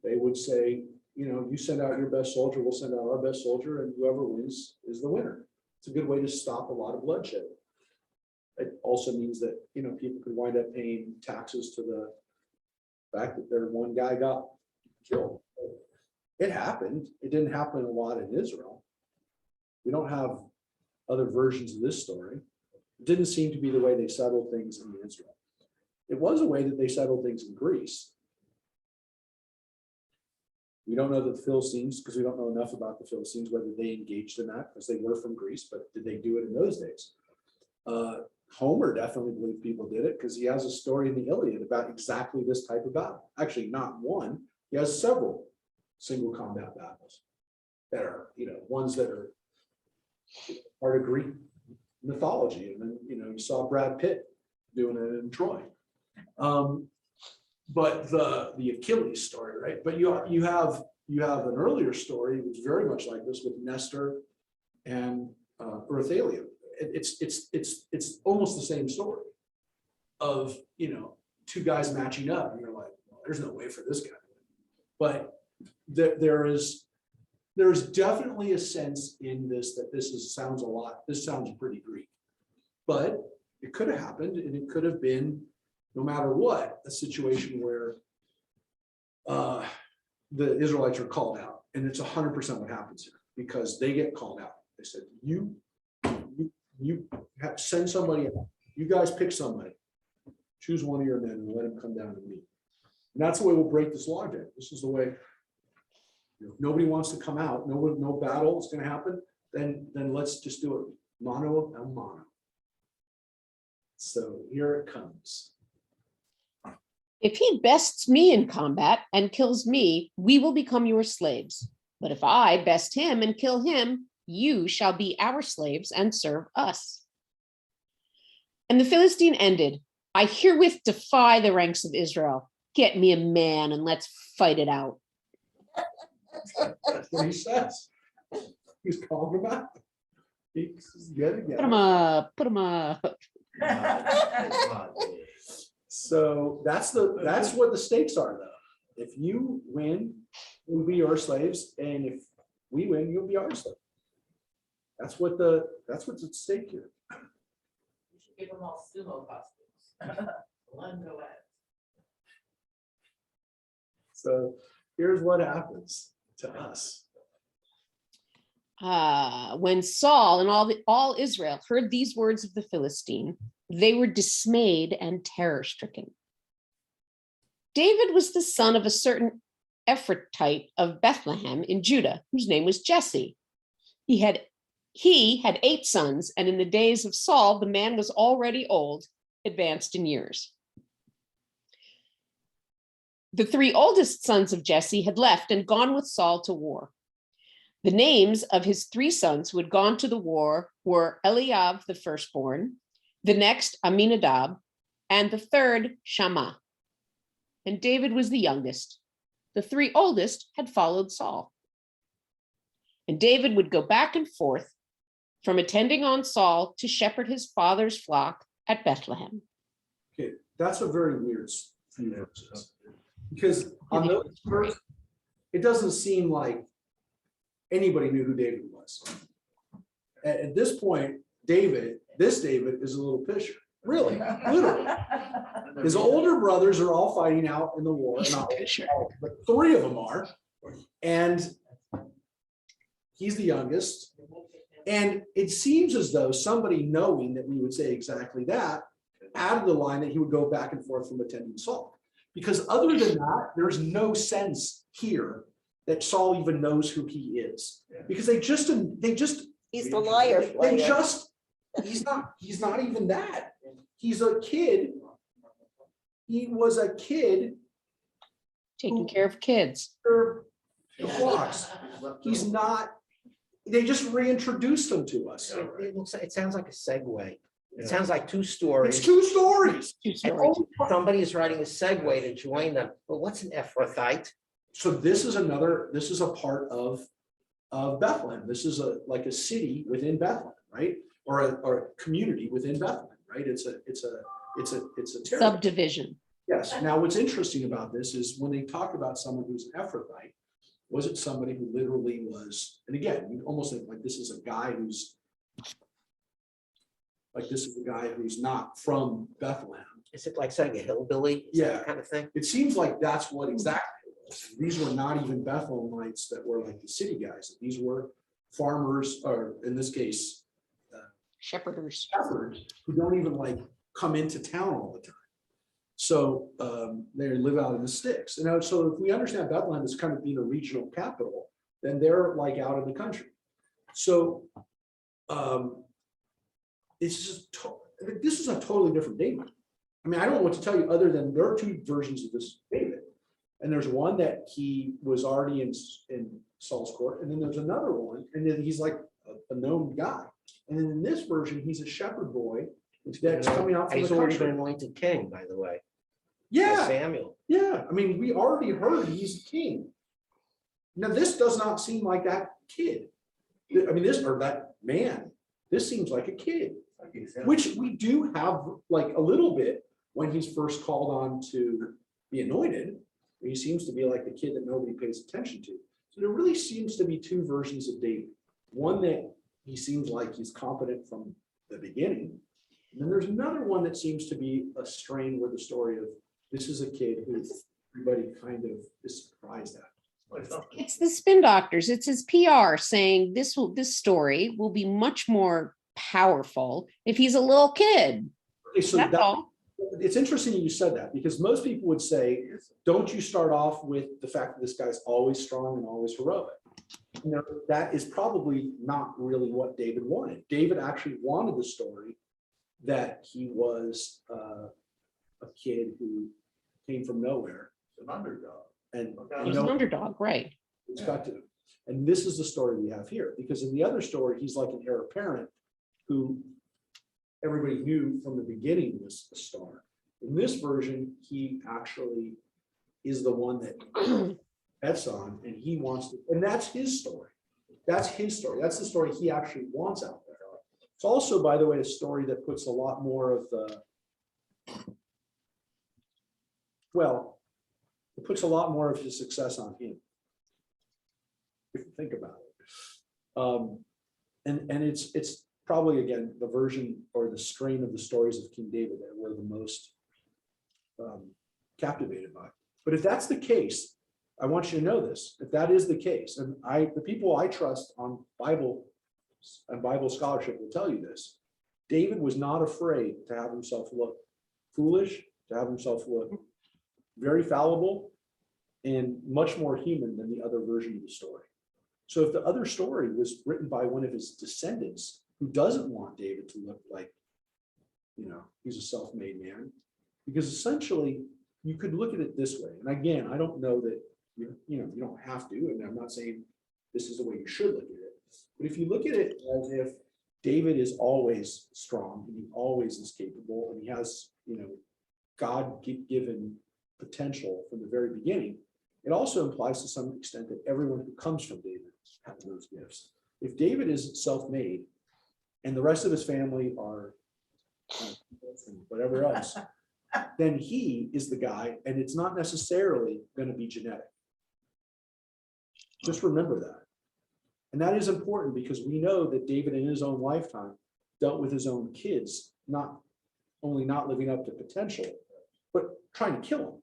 They would say, you send out your best soldier, we'll send out our best soldier, and whoever wins is the winner. It's a good way to stop a lot of bloodshed. It also means that, people could wind up paying taxes to the fact that their one guy got killed. It happened. It didn't happen a lot in Israel. We don't have other versions of this story. It didn't seem to be the way they settled things in Israel. It was a way that they settled things in Greece. We don't know that the Philistines, because we don't know enough about the Philistines, whether they engaged in that, because they were from Greece, but did they do it in those days? Homer definitely believed people did it, because he has a story in the Iliad about exactly this type of battle. Actually, not one. He has several single combat battles that are, ones that are part of Greek mythology. And then, you saw Brad Pitt doing it in Troy. But the Achilles story, right? But you have an earlier story which is very much like this with Nestor and Erthalia. It's almost the same story of 2 guys matching up, and you're like, well, there's no way for this guy. But there is definitely a sense in this that this sounds pretty Greek, but it could have happened, and it could have been, no matter what, a situation where the Israelites are called out, and it's 100% what happens here, because they get called out. They said, you send somebody out. You guys pick somebody, choose one of your men and let him come down to me. And that's the way we'll break this logjam. This is the way. If nobody wants to come out, no battle is going to happen, then let's just do it mano a mano. So here it comes. "If he bests me in combat and kills me, we will become your slaves. But if I best him and kill him, you shall be our slaves and serve us." And the Philistine ended, "I herewith defy the ranks of Israel. Get me a man and let's fight it out." That's what he says. He's calling him out. He's yet again. Put him up. So that's what the stakes are, though. If you win, we'll be your slaves, and if we win, you'll be our slave. That's what's at stake here. You should give them all sumo costumes. One go at it. So here's what happens to us. When Saul and all Israel heard these words of the Philistine, they were dismayed and terror-stricken. David was the son of a certain Ephrathite of Bethlehem in Judah, whose name was Jesse. He had 8 sons, and in the days of Saul, the man was already old, advanced in years. The 3 oldest sons of Jesse had left and gone with Saul to war. The names of his 3 sons who had gone to the war were Eliab, the firstborn, the next Aminadab, and the third Shammah. And David was the youngest. The 3 oldest had followed Saul. And David would go back and forth from attending on Saul to shepherd his father's flock at Bethlehem. Okay, that's a very weird few verses. Because on those first, it doesn't seem like anybody knew who David was. At this point, this David is a little picture. Really, literally. His older brothers are all fighting out in the war, not all, but 3 of them are. And he's the youngest. And it seems as though somebody knowing that we would say exactly that added the line that he would go back and forth from attending Saul. Because other than that, there's no sense here that Saul even knows who he is. Because they just He's the liar. he's not even that. He's a kid. He was a kid Taking care of kids. for the flocks. He's not, they just reintroduced him to us. It sounds like a segue. It sounds like 2 stories. It's 2 stories. 2 And stories. somebody is writing a segue to join them. But what's an Ephrathite? So this is a part of Bethlehem. This is like a city within Bethlehem, right? Or a community within Bethlehem, right? It's a territory. Subdivision. Yes. Now, what's interesting about this is when they talk about someone who's an Ephrathite, was it somebody who literally was, and again, you almost think like this is a guy who's not from Bethlehem. Is it like saying a hillbilly? Is that Yeah. the kind of thing? It seems like that's what exactly it was. These were not even Bethlehemites that were like the city guys. These were farmers, or in this case, Shepherders. shepherds who don't even like come into town all the time. So they live out in the sticks. And so if we understand Bethlehem as kind of being a regional capital, then they're like out in the country. So it's just, this is a totally different David. I mean, I don't know what to tell you other than there are 2 versions of this David. And there's one that he was already in Saul's court. And then there's another one. And then he's like a known guy. And then in this version, he's a shepherd boy that's coming out And from he's the already been country. anointed king, by the way. by Yeah, Samuel. yeah. I mean, we already heard he's king. Now, this does not seem like that kid. I mean, that man, this seems like a kid, which we do have like a little bit when he's first called on to be anointed. He seems to be like the kid that nobody pays attention to. So there really seems to be 2 versions of David. One that he seems like he's competent from the beginning. And then there's another one that seems to be a strain with the story of this is a kid who everybody kind of is surprised at. It's the spin doctors. It's his PR saying this story will be much more powerful if he's a little kid. Okay, so That's all. it's interesting you said that because most people would say, don't you start off with the fact that this guy's always strong and always heroic? You know, that is probably not really what David wanted. David actually wanted the story that he was a kid who came from nowhere. An underdog. And He's an underdog, right? it's got to. And this is the story we have here, because in the other story, he's like an heir apparent who everybody knew from the beginning was a star. In this version, he actually is the one that bets on, and he wants to, and that's his story. That's his story. That's the story he actually wants out there. It's also, by the way, a story that puts a lot more of the, well, It puts a lot more of his success on him. If you think about it. And it's probably, again, the version or the strain of the stories of King David that we're the most captivated by. But if that's the case, I want you to know this. If that is the case, and the people I trust on Bible and Bible scholarship will tell you this, David was not afraid to have himself look foolish, to have himself look very fallible, and much more human than the other version of the story. So if the other story was written by one of his descendants who doesn't want David to look like, he's a self-made man, because essentially you could look at it this way. And again, I don't know that you don't have to, and I'm not saying this is the way you should look at it. But if you look at it as if David is always strong and he always is capable and he has, God-given potential from the very beginning, it also implies to some extent that everyone who comes from David has those gifts. If David is self-made and the rest of his family are whatever else, then he is the guy, and it's not necessarily going to be genetic. Just remember that. And that is important because we know that David in his own lifetime dealt with his own kids, not only not living up to potential, but trying to kill him.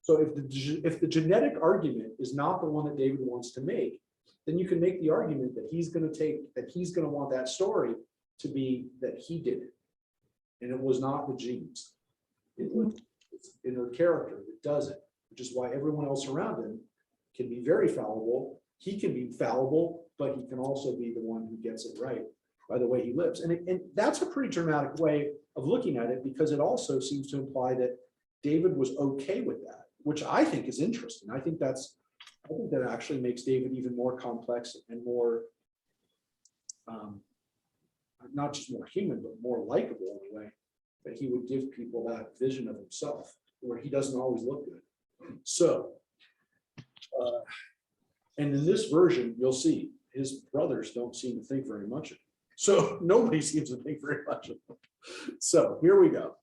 So if the genetic argument is not the one that David wants to make, then you can make the argument that he's going to want that story to be that he did it. And it was not the genes. It was its inner character that does it, which is why everyone else around him can be very fallible. He can be fallible, but he can also be the one who gets it right by the way he lives. And that's a pretty dramatic way of looking at it, because it also seems to imply that David was okay with that, which I think is interesting. I think that actually makes David even more complex and more, not just more human, but more likable in a way, that he would give people that vision of himself where he doesn't always look good. So, and in this version, you'll see his brothers don't seem to think very much of him. So nobody seems to think very much of him. So here we go.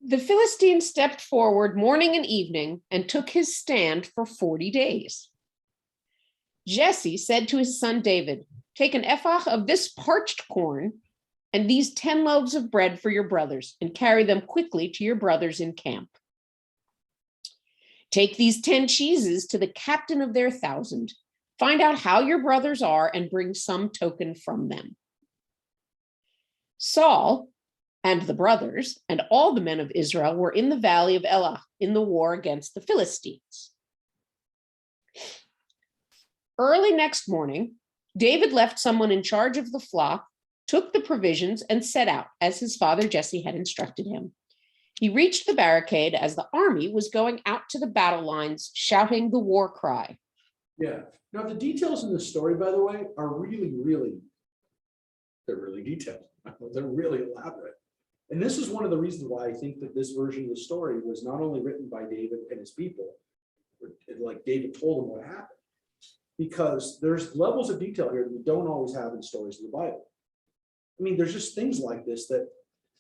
The Philistine stepped forward morning and evening and took his stand for 40 days. Jesse said to his son David, "Take an ephah of this parched corn and these 10 loaves of bread for your brothers and carry them quickly to your brothers in camp. Take these 10 cheeses to the captain of their 1,000. Find out how your brothers are and bring some token from them." Saul and the brothers and all the men of Israel were in the valley of Elah in the war against the Philistines. Early next morning, David left someone in charge of the flock, took the provisions, and set out as his father Jesse had instructed him. He reached the barricade as the army was going out to the battle lines, shouting the war cry. Yeah. Now the details in this story, by the way, are really detailed. They're really elaborate. And this is one of the reasons why I think that this version of the story was not only written by David and his people, like David told them what happened, because there's levels of detail here that we don't always have in stories of the Bible. I mean, there's just things like this that,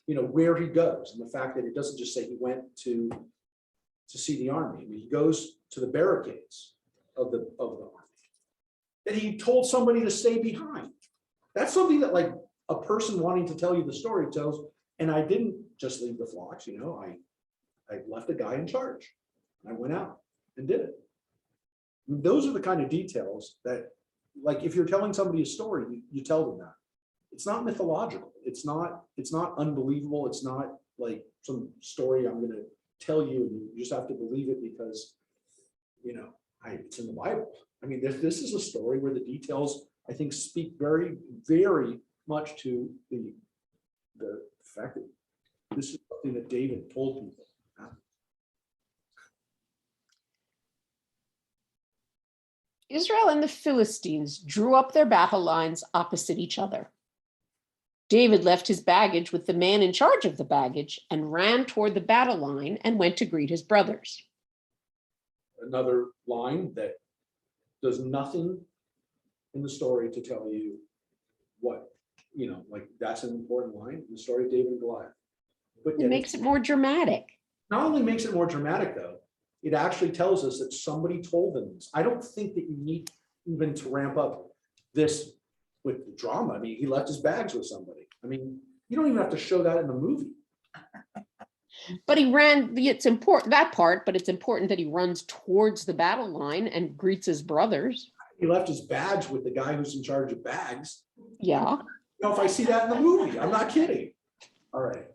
where he goes, and the fact that it doesn't just say he went to see the army. I mean, he goes to the barricades of the army. That he told somebody to stay behind. That's something that like a person wanting to tell you the story tells. And I didn't just leave the flocks, I left a guy in charge. I went out and did it. And those are the kind of details that, like, if you're telling somebody a story, you tell them that. It's not mythological. It's not unbelievable. It's not like some story I'm going to tell you and you just have to believe it because, it's in the Bible. I mean, this is a story where the details, I think, speak very, very much to the fact that this is something that David told people. Israel and the Philistines drew up their battle lines opposite each other. David left his baggage with the man in charge of the baggage and ran toward the battle line and went to greet his brothers. Another line that does nothing in the story to tell you what like that's an important line in the story of David and Goliath. But It yet makes it more dramatic. not only makes it more dramatic, though, it actually tells us that somebody told them this. I don't think that you need even to ramp up this with the drama. I mean, he left his bags with somebody. I mean, you don't even have to show that in the movie. But he ran, it's important, that part, but it's important that he runs towards the battle line and greets his brothers. He left his bags with the guy who's in charge of bags. Yeah. If I see that in the movie, I'm not kidding. All right.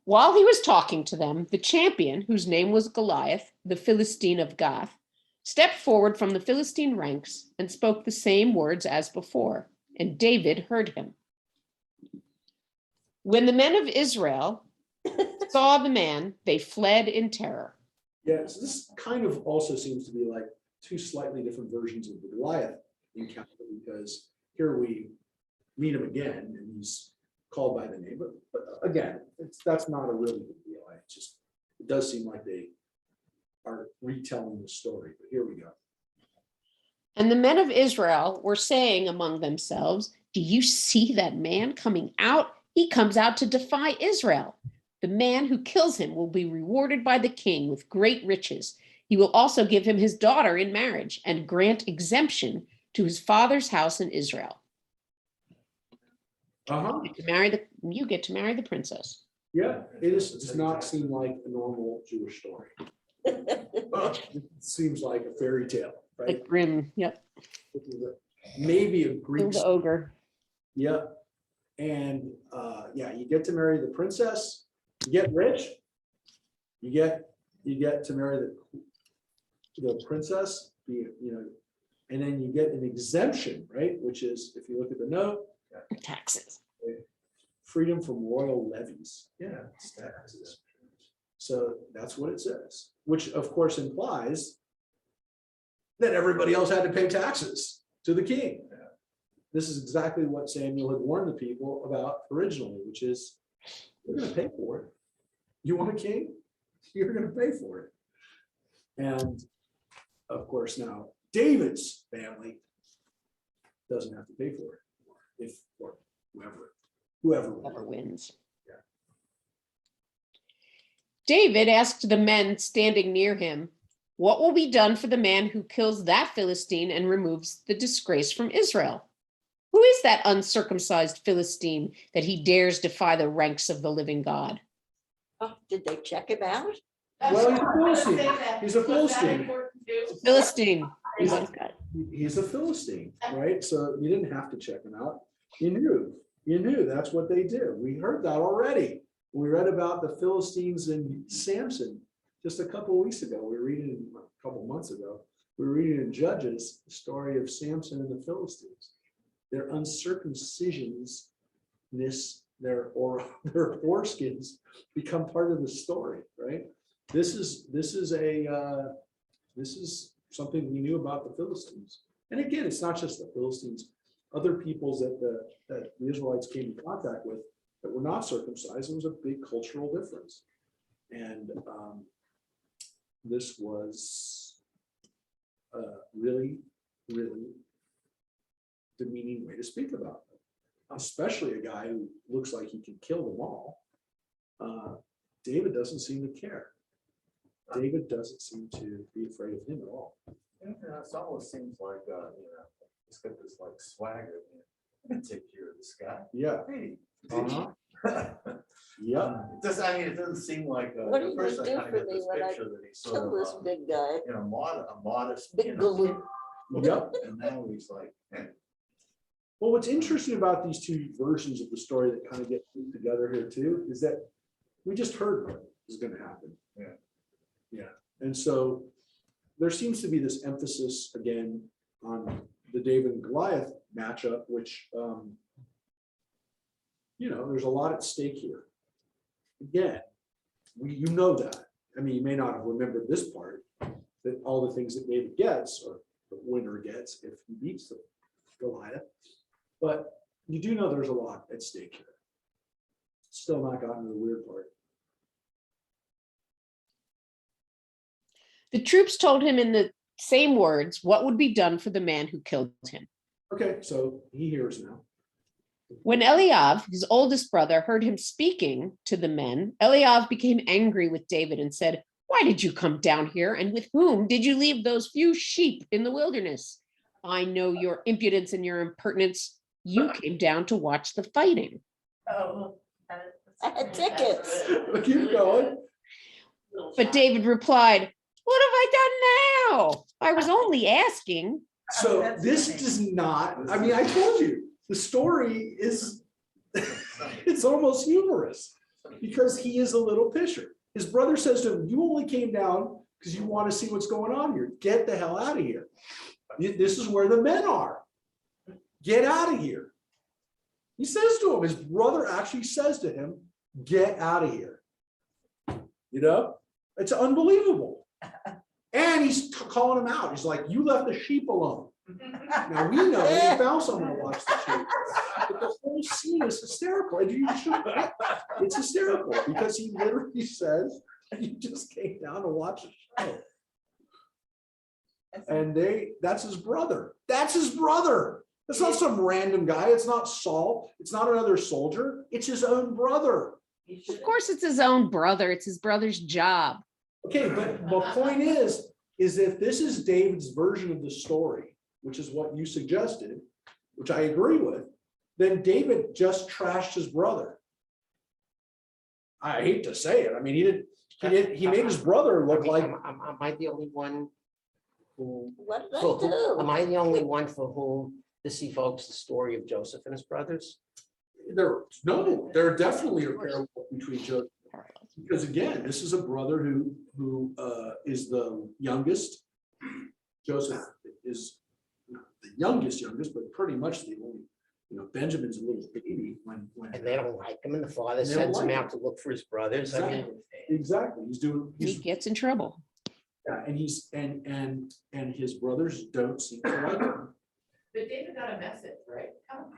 While he was talking to them, the champion, whose name was Goliath, the Philistine of Gath, stepped forward from the Philistine ranks and spoke the same words as before, and David heard him. When the men of Israel saw the man, they fled in terror. Yeah, so this kind of also seems to be like two slightly different versions of the Goliath encounter, because here we meet him again and he's called by the name, but again, that's not a really big deal. It does seem like they are retelling the story, but here we go. And the men of Israel were saying among themselves, "Do you see that man coming out? He comes out to defy Israel. The man who kills him will be rewarded by the king with great riches. He will also give him his daughter in marriage and grant exemption to his father's house in Israel. Uh-huh. You get to marry the princess." Yeah, does not seem like a normal Jewish story. It seems like a fairy tale, right? Like Grimm, yep. Maybe a Greek. The ogre. Yeah. And yeah, you get to marry the princess, you get rich, you get to marry the princess, and then you get an exemption, right? Which is, if you look at the note, Taxes. freedom from royal levies. Yeah, it's taxes. So that's what it says, which of course implies that everybody else had to pay taxes to the king. This is exactly what Samuel had warned the people about originally, which is, you're going to pay for it. You want a king? You're going to pay for it. And of course, now David's family doesn't have to pay for it, or whoever Wins. Yeah. David asked the men standing near him, "What will be done for the man who kills that Philistine and removes the disgrace from Israel? Who is that uncircumcised Philistine that he dares defy the ranks of the living God?" Oh, did they check him out? Well, he's a Philistine. He's a Philistine. Philistine. He's a Philistine, right? So you didn't have to check him out. You knew that's what they do. We heard that already. We read about the Philistines and Samson just a couple of weeks ago. We were reading a couple of months ago. We were reading in Judges the story of Samson and the Philistines. Their uncircumcisions, their foreskins become part of the story, right? This is something we knew about the Philistines. And again, it's not just the Philistines, other peoples that the Israelites came in contact with that were not circumcised. It was a big cultural difference. And this was really, really demeaning way to speak about them, especially a guy who looks like he can kill them all. David doesn't seem to care. David doesn't seem to be afraid of him at all. It almost seems like, he's got this like swagger. I can take care of this guy. Yeah. Hey. Yeah. It doesn't seem like. What are at you first gonna I do kinda for got me this when I picture that he's sort Kill this of, big guy, a modest. big galoot. Yep. And now he's like, eh. Well, what's interesting about these two versions of the story that kind of get put together here too, is that we just heard what is going to happen. Yeah. Yeah. And so there seems to be this emphasis again on the David and Goliath matchup, which, there's a lot at stake here. Again, you know that. I mean, you may not have remembered this part, that all the things that David gets, or the winner gets if he beats the Goliath, but you do know there's a lot at stake here. Still not gotten to the weird part. The troops told him in the same words what would be done for the man who killed him. Okay, so he hears now. When Eliav, his oldest brother, heard him speaking to the men, Eliav became angry with David and said, "Why did you come down here? And with whom did you leave those few sheep in the wilderness? I know your impudence and your impertinence. You came down to watch the fighting." Oh. I had tickets. Keep going. But David replied, "What have I done now? I was only asking." So That's this funny. does not, I mean, I told you, the story is, it's almost humorous because he is a little pisher. His brother says to him, "You only came down because you want to see what's going on here. Get the hell out of here. This is where the men are. Get out of here." He says to him, his brother actually says to him, "Get out of here." You know, it's unbelievable. And he's calling him out. He's like, "You left the sheep alone." Now we know he found someone to watch the sheep. But the whole scene is hysterical. And you should, it's hysterical because he literally says, "You just came down to watch a show." And that's his brother. That's his brother. It's not some random guy. It's not Saul. It's not another soldier. It's his own brother. Of course, it's his own brother. It's his brother's job. Okay, but the point is if this is David's version of the story, which is what you suggested, which I agree with, then David just trashed his brother. I hate to say it. I mean, he made his brother look like, Am I the only one who, What did I for who- am do? I the only one for whom this evokes the story of Joseph and his brothers? there definitely are parallels between Joseph. Because again, this is a brother who is the youngest. Joseph is not the youngest, but pretty much the only, Benjamin's a little baby when. And they don't like him, and the father They don't sends him like out to look for his brothers. I mean, Exactly, He gets in trouble. yeah, and his brothers don't seem to like him. But David got a message, right? Come on.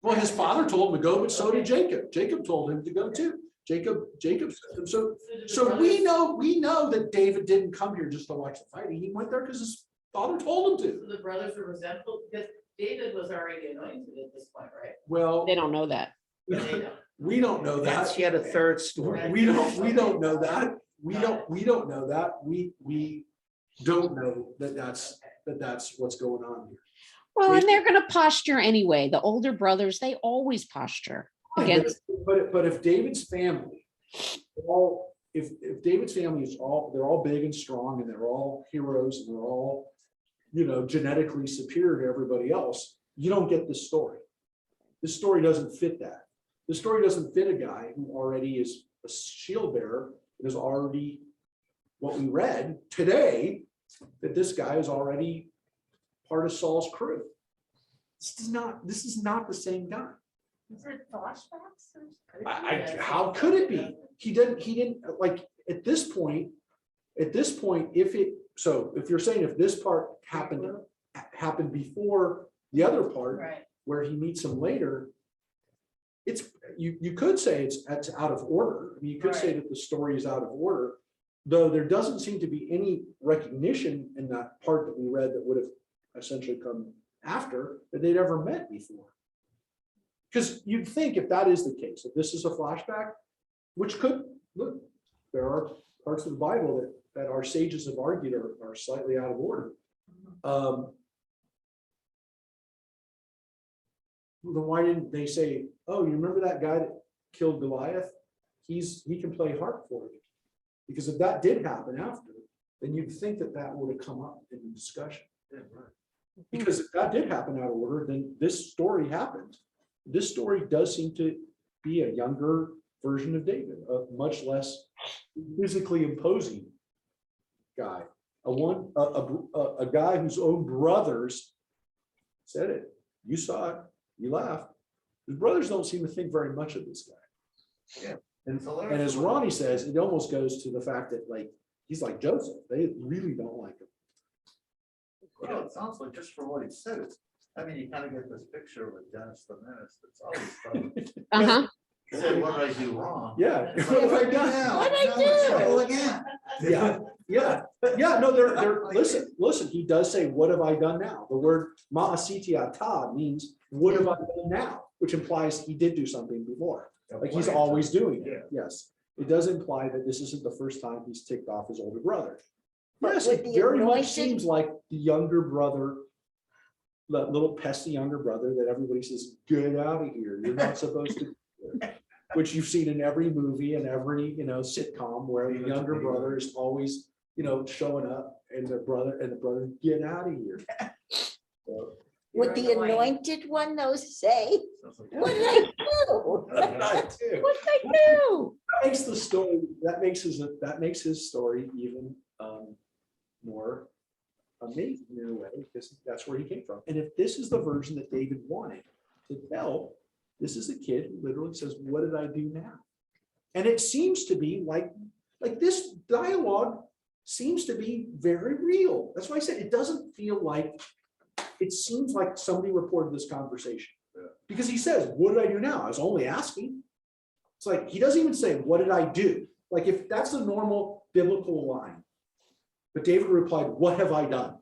Well, his father told him to go, but so did Jacob. Jacob told him to go too. Jacob said him. So did the So we brothers- know that David didn't come here just to watch the fighting. He went there because his father told him to. So the brothers were resentful because David was already anointed at this point, right? Well, They don't know that. They don't. we don't know that's that. yet a third story. We don't know that. We don't know that. We don't know that that's what's going on here. Well, and they're going to posture anyway. The older brothers, they always posture against. But if David's family, if David's family is they're all big and strong and they're all heroes and they're all, genetically superior to everybody else, you don't get this story. This story doesn't fit that. This story doesn't fit a guy who already is a shield bearer and is already what we read today, that this guy is already part of Saul's crew. This is not the same guy. Is it flashbacks? How could it be? He didn't like at this point, if you're saying if this part happened before the other part, Right. where he meets him later, you could say it's out of order. I mean, you could say Right. that the story is out of order, though there doesn't seem to be any recognition in that part that we read that would have essentially come after that they'd ever met before. Because you'd think if that is the case, if this is a flashback, which could, look, there are parts of the Bible that our sages have argued are slightly out of order. Then why didn't they say, "Oh, you remember that guy that killed Goliath? He can play harp for you." Because if that did happen after, then you'd think that would have come up in the discussion. Because if that did happen out of order, then this story happened. This story does seem to be a younger version of David, a much less physically imposing guy, a guy whose own brothers said it. You saw it, you laughed. His brothers don't seem to think very much of this guy. Yeah. And as Ronnie says, it almost goes to the fact that he's like Joseph. They really don't like him. Well, it sounds like just for what he said, I mean, you kind of get this picture with Dennis the Menace that's always fun. Uh-huh. He said, what did I do wrong? Yeah. What have I done? What'd I Now I'm in do? trouble again. Yeah, no, listen, he does say, what have I done now? The word ma'asiti ata means, what have I done now? Which implies he did do something before, like he's always doing it, yes. It does imply that this isn't the first time he's ticked off his older brother. But Yes, with it the very much anointed- seems like the younger brother, that little pesky younger brother that everybody says, get out of here, you're not supposed to. Which you've seen in every movie and every, sitcom where the younger brother is always, showing up and the brother, get out of here. So, Would the anointed one though say, what did I do? that too. What did I do? Makes the story, that makes his story even more amazing in a way, because that's where he came from. And if this is the version that David wanted to tell, this is a kid who literally says, what did I do now? And it seems to be like this dialogue seems to be very real. That's why I said it doesn't feel like, it seems like somebody reported this conversation. Because he says, what did I do now? I was only asking. It's like, he doesn't even say, what did I do? Like, if that's the normal biblical line. But David replied, what have I done?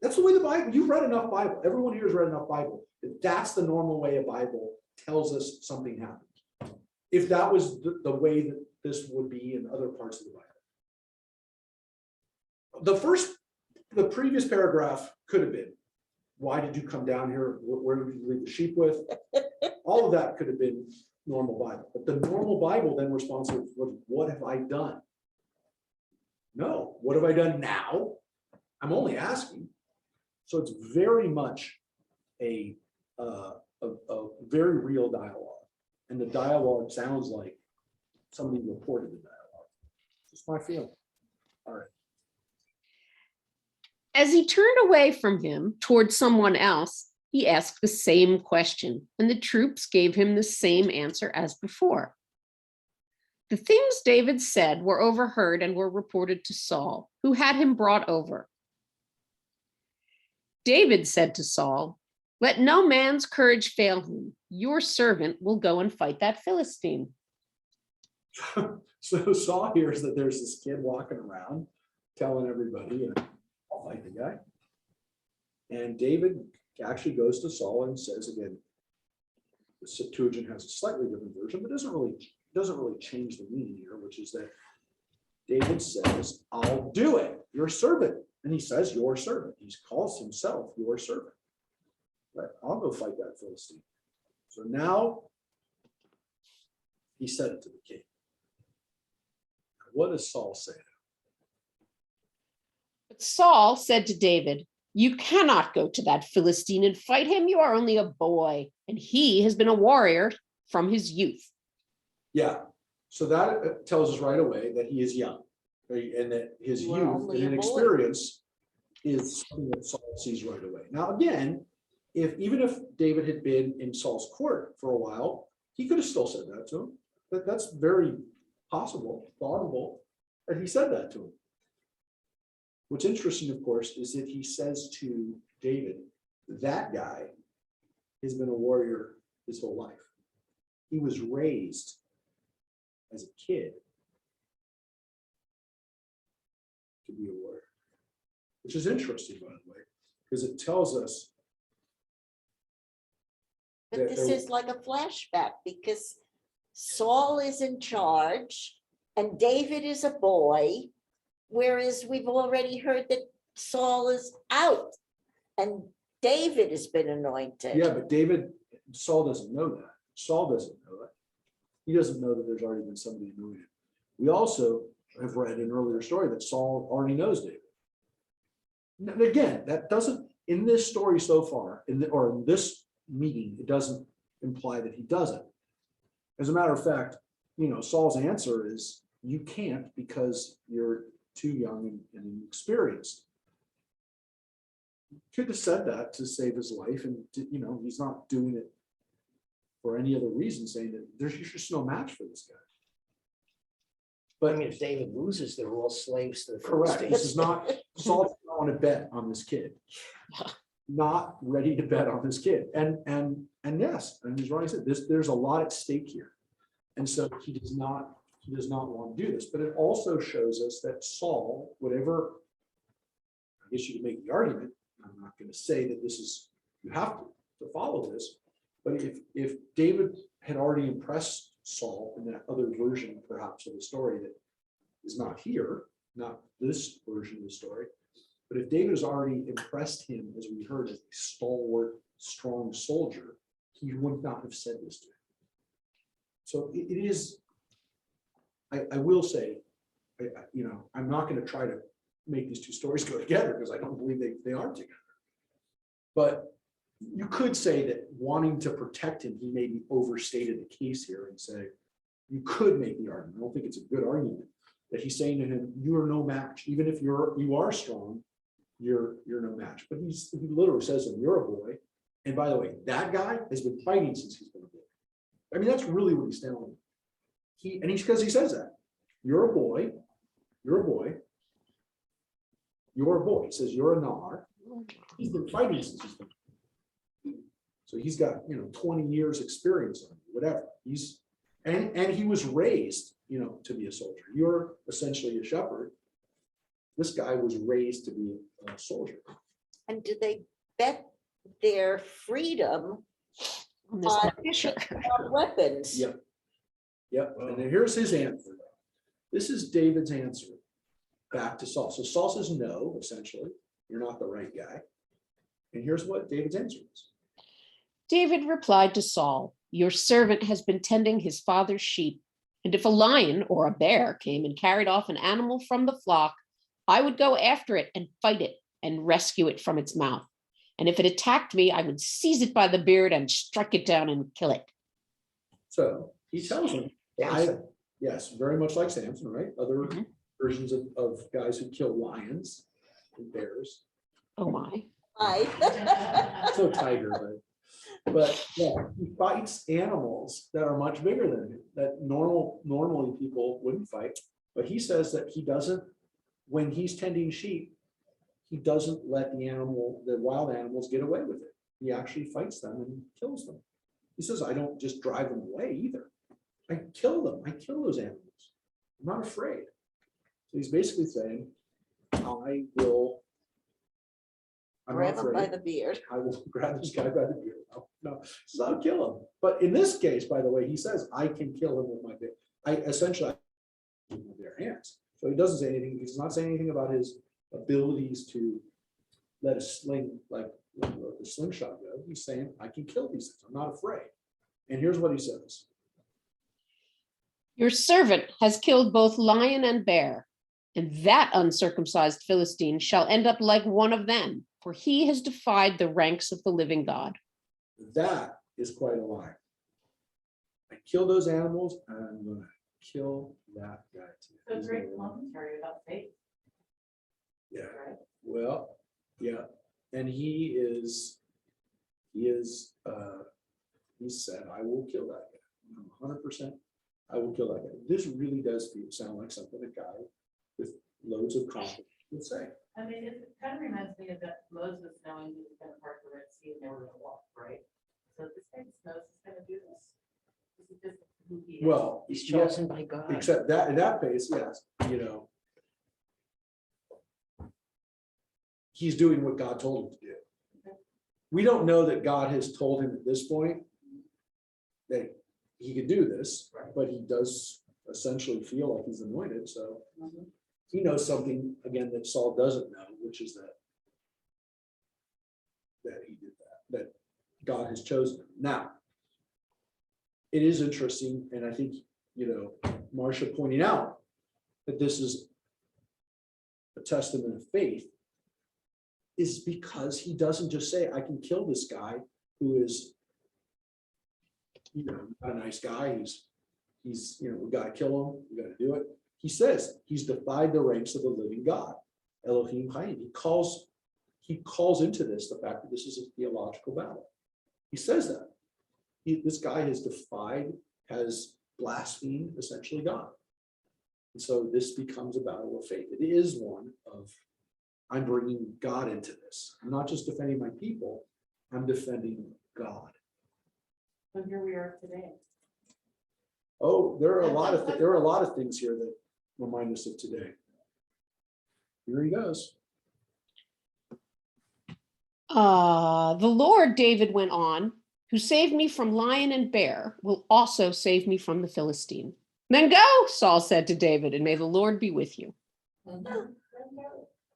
That's the way the Bible, you've read enough Bible. Everyone here has read enough Bible. That's the normal way a Bible tells us something happened. If that was the way that this would be in other parts of the Bible. The previous paragraph could have been, why did you come down here? Where did you leave the sheep with? All of that could have been normal Bible. But the normal Bible then responds with, what have I done? No, what have I done now? I'm only asking. So it's very much a very real dialogue. And the dialogue sounds like somebody reported the dialogue. Just my feeling. All right. As he turned away from him toward someone else, he asked the same question, and the troops gave him the same answer as before. The things David said were overheard and were reported to Saul, who had him brought over. David said to Saul, let no man's courage fail him. Your servant will go and fight that Philistine. So Saul hears that there's this kid walking around telling everybody, I'll fight the guy. And David actually goes to Saul and says again, the Septuagint has a slightly different version, but doesn't really change the meaning here, which is that David says, I'll do it, your servant. And he says, your servant. He calls himself your servant. But I'll go fight that Philistine. So now he said it to the king. What does Saul say? But Saul said to David, you cannot go to that Philistine and fight him. You are only a boy, and he has been a warrior from his youth. Yeah, so that tells us right away that he is young, right? And that his You are youth only and a boy. inexperience is something that Saul sees right away. Now, again, even if David had been in Saul's court for a while, he could have still said that to him. That's very possible, plausible, that he said that to him. What's interesting, of course, is that he says to David, that guy has been a warrior his whole life. He was raised as a kid to be a warrior, which is interesting, by the way, because it tells us. But this is like a flashback because Saul is in charge and David is a boy, whereas we've already heard that Saul is out and David has been anointed. Yeah, but Saul doesn't know that. Saul doesn't know that. He doesn't know that there's already been somebody anointed. We also have read an earlier story that Saul already knows David. And again, that doesn't, in this story so far, in this meeting, it doesn't imply that he doesn't. As a matter of fact, Saul's answer is, you can't because you're too young and inexperienced. Could have said that to save his life, and he's not doing it for any other reason, saying that there's just no match for this guy. But I mean, if David loses, they're all slaves to the Correct. Philistines. This is not, Saul does not want to bet on this kid. Not ready to bet on this kid. And yes, and he's right. He said there's a lot at stake here. And so he does not want to do this, but it also shows us that Saul, whatever, I guess you can make the argument, I'm not going to say that this is, you have to follow this, but if David had already impressed Saul in that other version perhaps of the story that is not here, not this version of the story, but if David has already impressed him, as we heard, as a stalwart, strong soldier, he would not have said this to him. So it is, I will say, I'm not going to try to make these two stories go together because I don't believe they are together. But you could say that wanting to protect him, he maybe overstated the case here and say, you could make the argument. I don't think it's a good argument that he's saying to him, you are no match. Even if you are strong, you're no match. But he literally says to him, you're a boy. And by the way, that guy has been fighting since he's been a boy. I mean, that's really what he's telling him. Because he says that. You're a boy. You're a boy. You're a boy. He says you're a nar. He's been fighting since he's been. So he's got 20 years experience on you, whatever. And he was raised, to be a soldier. You're essentially a shepherd. This guy was raised to be a soldier. And do they bet their freedom On this on picture. on weapons? Yep. Yep. And then here's his answer. This is David's answer back to Saul. So Saul says, no, essentially, you're not the right guy. And here's what David's answer is. David replied to Saul, your servant has been tending his father's sheep, and if a lion or a bear came and carried off an animal from the flock, I would go after it and fight it and rescue it from its mouth. And if it attacked me, I would seize it by the beard and strike it down and kill it. So he tells him, yes, very much like Samson, right? Other versions of guys who kill lions and bears. Oh my. So tiger, but yeah, he fights animals that are much bigger than him, that normally people wouldn't fight. But he says that he doesn't, when he's tending sheep, he doesn't let the wild animals get away with it. He actually fights them and kills them. He says, I don't just drive them away either. I kill them. I kill those animals. I'm not afraid. So he's basically saying, I'm Grab not him by afraid. the beard. I will grab this guy by the beard. No, so I'll kill him. But in this case, by the way, he says, I can kill him with my beard. I essentially with their hands. So he doesn't say anything. He's not saying anything about his abilities to let a sling, like the slingshot go. He's saying, I can kill these things. I'm not afraid. And here's what he says. Your servant has killed both lion and bear, and that uncircumcised Philistine shall end up like one of them, for he has defied the ranks of the living God. That is quite a lie. I kill those animals and I'm going to kill that guy too. So He's great gonna lie. commentary about faith, Yeah. right? Well, yeah. And he said, I will kill that guy. 100%. I will kill that guy. This really does sound like something a guy with loads of confidence would say. I mean, it kind of reminds me of that Moses knowing he was going to part the Red Sea and they were going to walk, right? So this guy just knows he's going to do this. This is just who he is. Well, He's yeah, chosen by God. except that in that case, yes, he's doing what God told him to do. We don't know that God has told him at this point that he could do this, but he does essentially feel like he's anointed. So he knows something again that Saul doesn't know, which is that he did that God has chosen him. Now, it is interesting, and I think Marcia pointing out that this is a testament of faith, is because he doesn't just say, I can kill this guy who is not a nice guy. He's we got to kill him. We got to do it. He says he's defied the ranks of the living God, Elohim Chaim. He calls into this the fact that this is a theological battle. He says that this guy has blasphemed essentially God. And so this becomes a battle of faith. It is one of, I'm bringing God into this. I'm not just defending my people, I'm defending God. So here we are today. Oh, there are a lot of things here that remind us of today. Here he goes. The Lord, David went on, who saved me from lion and bear, will also save me from the Philistine. Then go, Saul said to David, and may the Lord be with you.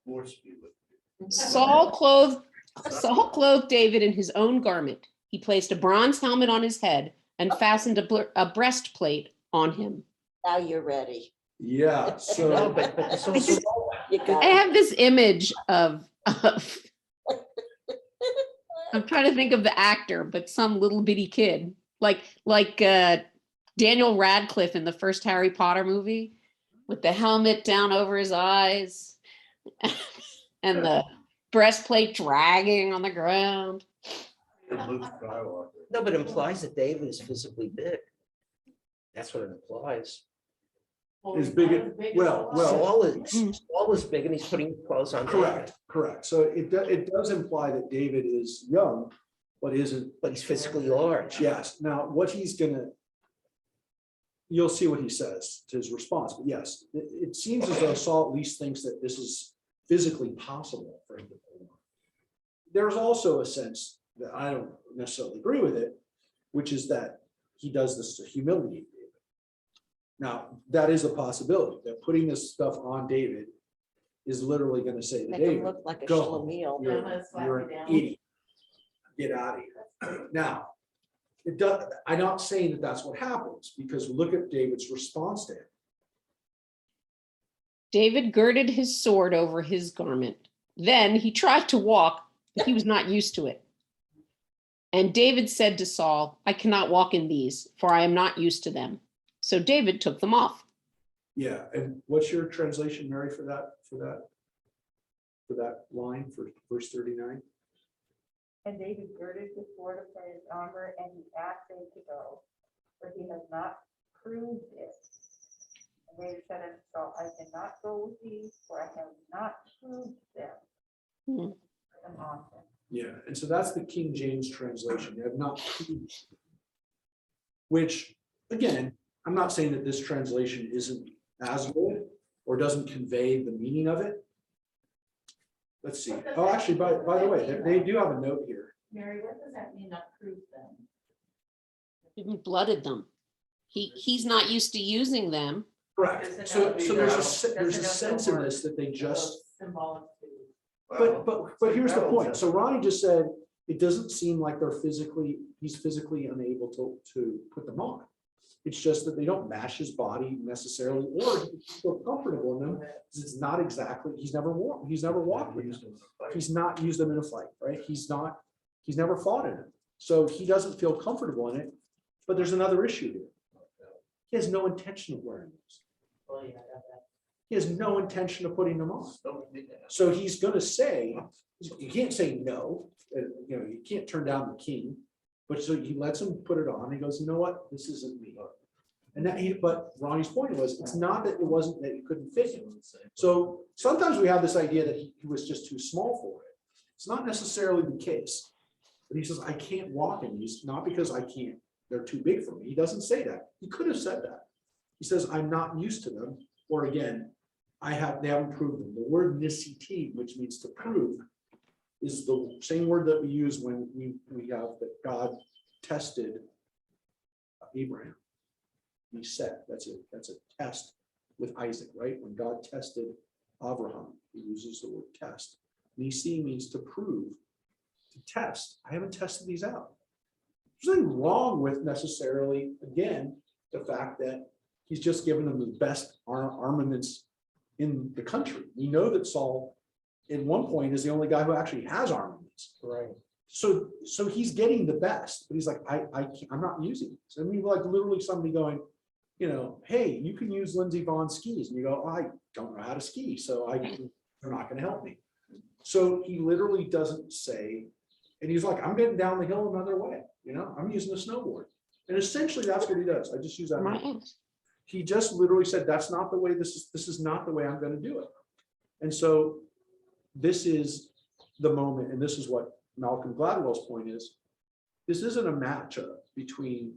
Force be with you. Saul clothed David in his own garment. He placed a bronze helmet on his head and fastened a breastplate on him. Now you're ready. Yeah, No, so but this also, You got I it. have this image of I'm trying to think of the actor, but some little bitty kid, like Daniel Radcliffe in the first Harry Potter movie, with the helmet down over his eyes and the breastplate dragging on the ground. Luke Skywalker. no, but it implies that David is physically big. That's what it implies. Is big, well, Saul is big and he's putting clothes on. David, correct. So it does imply that David is young, but isn't. But he's physically large. Yes. Now, what he's gonna, you'll see what he says to his response. But yes, it seems as though Saul at least thinks that this is physically possible for him to pull off. There's also a sense that I don't necessarily agree with it, which is that he does this to humiliate David. Now, that is a possibility, that putting this stuff on David is literally going to say to Make him David, look like a go. schlemiel. you're an idiot. Get out of here. Now, it does, I'm not saying that that's what happens, because look at David's response to him. David girded his sword over his garment. Then he tried to walk, but he was not used to it. And David said to Saul, I cannot walk in these, for I am not used to them. So David took them off. Yeah, and what's your translation, Mary, for that line for verse 39? And David girded his sword upon his armor, and he asked him to go, for he has not proved it. And David said unto Saul, I cannot go with thee, for I have not proved them. Hmm. Put them on him. Yeah, and so that's the King James translation. They have not proved, which, again, I'm not saying that this translation isn't as good or doesn't convey the meaning of it. Let's see. Oh, actually, by the way, they do have a note here. Mary, what does that mean, not prove them? He blooded them. He's not used to using them. Correct. So there's a sense in this that they just. Symbolic to. But here's the point. So Ronnie just said it doesn't seem like he's physically unable to put them on. It's just that they don't match his body necessarily, or he's feel comfortable in them. Because it's not exactly, he's never walked with them. He's not used them in a fight, right? He's never fought in it. So he doesn't feel comfortable in it. But there's another issue here. He has no intention of wearing those. Oh, yeah, I got that. He has no intention of putting them on. So he's going to say, you can't say no, you can't turn down the king, but so he lets him put it on. He goes, you know what, this isn't me. And but Ronnie's point was, it's not that it wasn't that he couldn't fit him. So sometimes we have this idea that he was just too small for it. It's not necessarily the case. But he says, I can't walk in these, not because I can't, they're too big for me. He doesn't say that. He could have said that. He says, I'm not used to them. Or again, they haven't proved them. The word nisiti, which means to prove, is the same word that we use when we have that God tested Abraham. He said that's a test with Isaac, right? When God tested Abraham, he uses the word test. Nisi means to prove, to test. I haven't tested these out. There's nothing wrong with necessarily, again, the fact that he's just given them the best armaments in the country. We know that Saul, at one point, is the only guy who actually has armaments. Right. So he's getting the best, but he's like, I'm not using it. So I mean, like literally somebody going, hey, you can use Lindsey Vaughn's skis, and you go, I don't know how to ski, so they're not going to help me. So he literally doesn't say, and he's like, I'm getting down the hill another way. I'm using a snowboard, and essentially that's what he does. I just use that. My ass. He just literally said, that's not the way, this is not the way I'm going to do it. And so this is the moment, and this is what Malcolm Gladwell's point is. This isn't a matchup between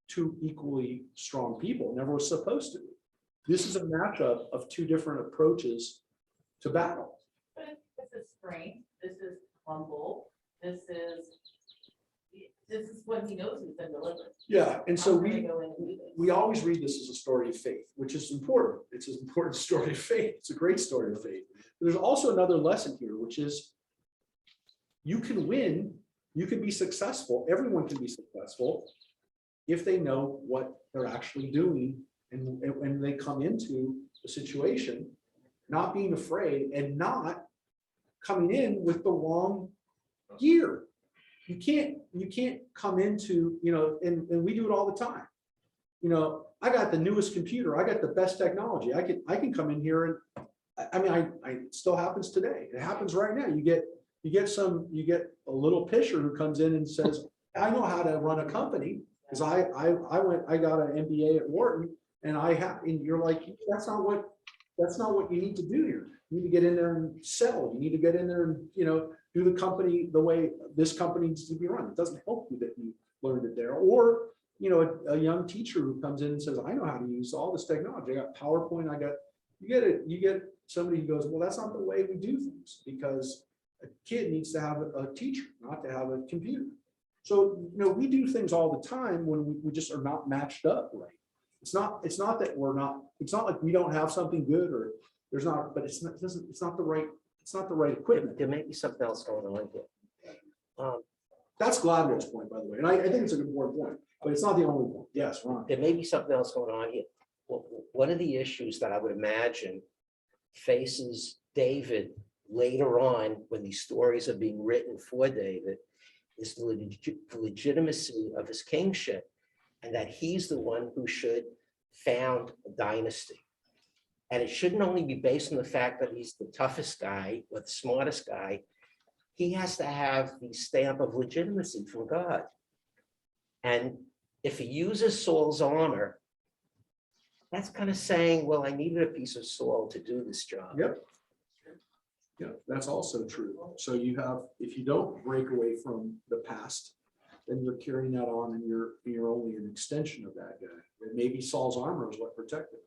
two equally strong people. It never was supposed to be. This is a matchup of two different approaches to battle. But this is strength, this is humble, this is what he knows he's been delivered. Yeah, and so I'm gonna go in and do this. we always read this as a story of faith, which is important. It's an important story of faith. It's a great story of faith. But there's also another lesson here, which is you can win, you can be successful, everyone can be successful if they know what they're actually doing and when they come into a situation, not being afraid and not coming in with the wrong gear. You can't come into, and we do it all the time. I got the newest computer, I got the best technology. I can come in here and it still happens today. It happens right now. You get a little pisher who comes in and says, I know how to run a company because I got an MBA at Wharton and you're like, that's not what you need to do here. You need to get in there and sell. You need to get in there and, do the company the way this company needs to be run. It doesn't help you that you learned it there. Or, a young teacher who comes in and says, I know how to use all this technology. I got PowerPoint. You get somebody who goes, well, that's not the way we do things, because a kid needs to have a teacher, not to have a computer. So, we do things all the time when we just are not matched up right. It's not that we're not, it's not like we don't have something good or there's not, but it's not the right equipment. There may be something else going on here. That's Gladwell's point, by the way. And I think it's an important point, but it's not the only one. Yes, Ron. There may be something else going on here. Well, one of the issues that I would imagine faces David later on when these stories are being written for David is the legitimacy of his kingship, and that he's the one who should found a dynasty. And it shouldn't only be based on the fact that he's the toughest guy or the smartest guy. He has to have the stamp of legitimacy from God. And if he uses Saul's armor, that's kind of saying, well, I needed a piece of Saul to do this job. Yep. Yeah, that's also true. So if you don't break away from the past, then you're carrying that on and you're only an extension of that guy. And maybe Saul's armor is what protected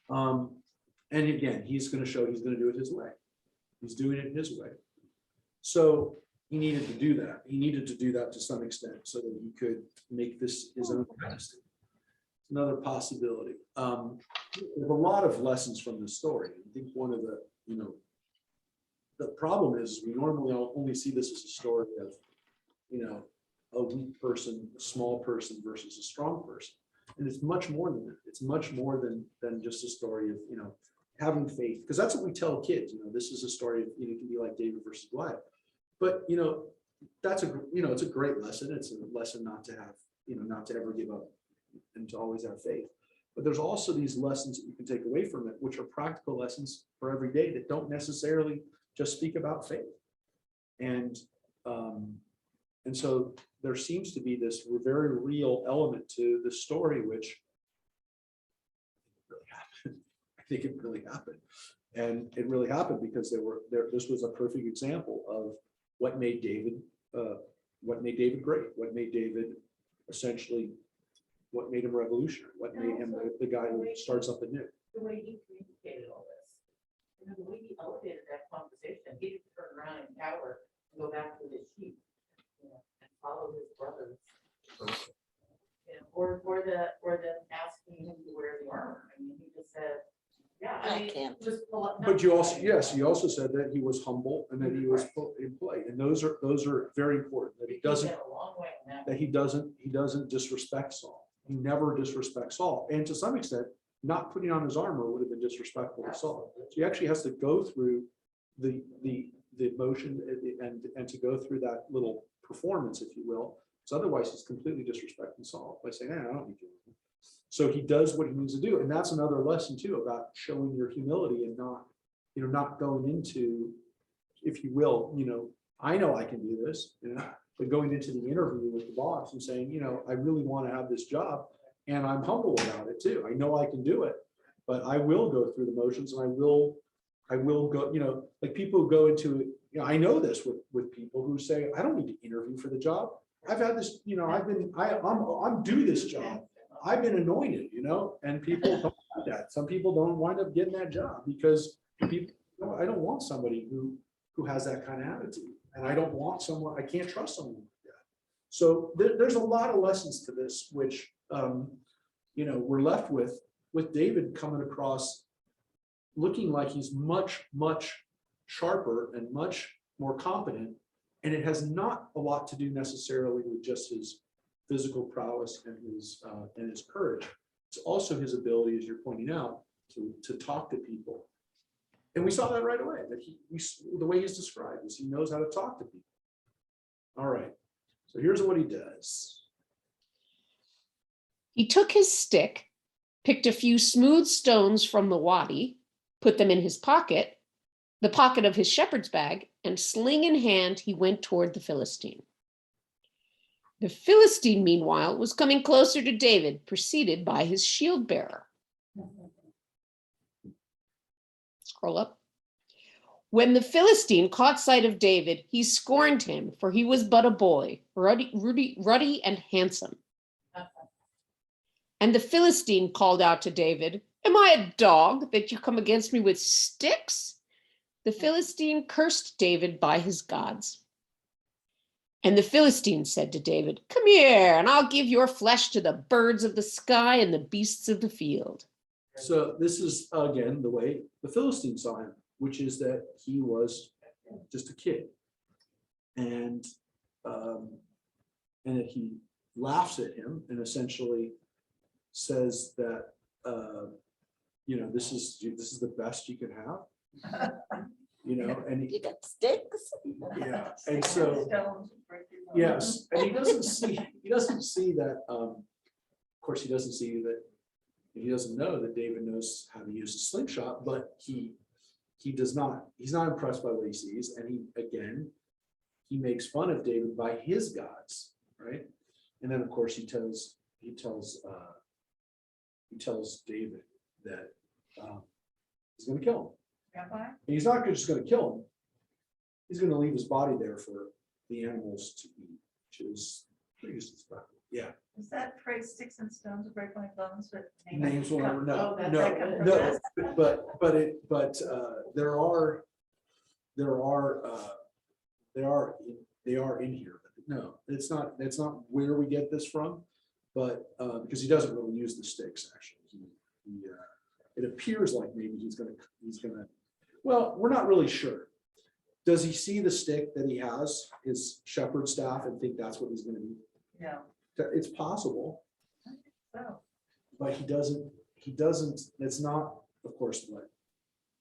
him. And again, he's going to show he's going to do it his way. He's doing it his way. So he needed to do that. He needed to do that to some extent so that he could make this his own dynasty. Another possibility. There's a lot of lessons from this story. I think one of the problem is we normally only see this as a story of, a weak person, a small person versus a strong person. And it's much more than that. It's much more than just a story of, having faith, because that's what we tell kids. This is a story of, it can be like David versus Goliath. But, that's it's a great lesson. It's a lesson not to have, not to ever give up and to always have faith. But there's also these lessons that you can take away from it, which are practical lessons for every day that don't necessarily just speak about faith. And so there seems to be this very real element to the story, which really happened. I think it really happened. And it really happened because this was a perfect example of what made David great, what made David essentially, what made him revolutionary, what made him the guy who starts up anew. The way he communicated all this, and the way he elevated that conversation, he didn't turn around and cower and go back to his sheep, and follow his brothers. Or the asking him to wear the armor. I mean, he just said, But you also said that he was humble and that he was in play, and those are very important. That he doesn't disrespect Saul. He never disrespects Saul, and to some extent, not putting on his armor would have been disrespectful to Saul. So he actually has to go through the motion and to go through that little performance, if you will. So otherwise, he's completely disrespecting Saul by saying, I don't need you. So he does what he needs to do. And that's another lesson too, about showing your humility and not going into, if you will, I know I can do this, but going into the interview with the boss and saying, I really want to have this job and I'm humble about it too. I know I can do it, but I will go through the motions and I will go, like people who go into it. I know this with people who say, I don't need to interview for the job. I've had this, I'm due this job. I've been anointed, and people don't have that. Some people don't wind up getting that job because people, I don't want somebody who has that kind of attitude. And I don't want someone, I can't trust someone like that. So there's a lot of lessons to this, which, we're left with David coming across looking like he's much, much sharper and much more competent. And it has not a lot to do necessarily with just his physical prowess and his courage. It's also his ability, as you're pointing out, to talk to people. And we saw that right away, that the way he's described is he knows how to talk to people. All right, so here's what he does. He took his stick, picked a few smooth stones from the wadi, put them in his pocket, the pocket of his shepherd's bag, and sling in hand, he went toward the Philistine. The Philistine, meanwhile, was coming closer to David, preceded by his shield bearer. Scroll up. When the Philistine caught sight of David, he scorned him, for he was but a boy, ruddy and handsome. And the Philistine called out to David, "Am I a dog that you come against me with sticks?" The Philistine cursed David by his gods. And the Philistine said to David, "Come here, and I'll give your flesh to the birds of the sky and the beasts of the field." So this is, again, the way the Philistine saw him, which is that he was just a kid. And that he laughs at him and essentially says that, this is the best you could have. And You got sticks? yeah, and so, yes, and he doesn't see that, of course, he doesn't see that, he doesn't know that David knows how to use a slingshot, but he does not, he's not impressed by what he sees. And he makes fun of David by his gods, right? And then, of course, he tells David that he's going to kill him. And he's not just going to kill him. He's going to leave his body there for the animals to eat, which is pretty disrespectful. Yeah. Is that phrase "sticks and stones to break my bones"? But Names will never know. Oh, that's No, that come from no, this? they are in here. No, it's not. That's not where we get this from. But because he doesn't really use the sticks, actually, it appears like maybe he's gonna. Well, we're not really sure. Does he see the stick that he has, his shepherd staff, and think that's what he's going to do? No. It's possible, So, but he doesn't, that's not, of course, what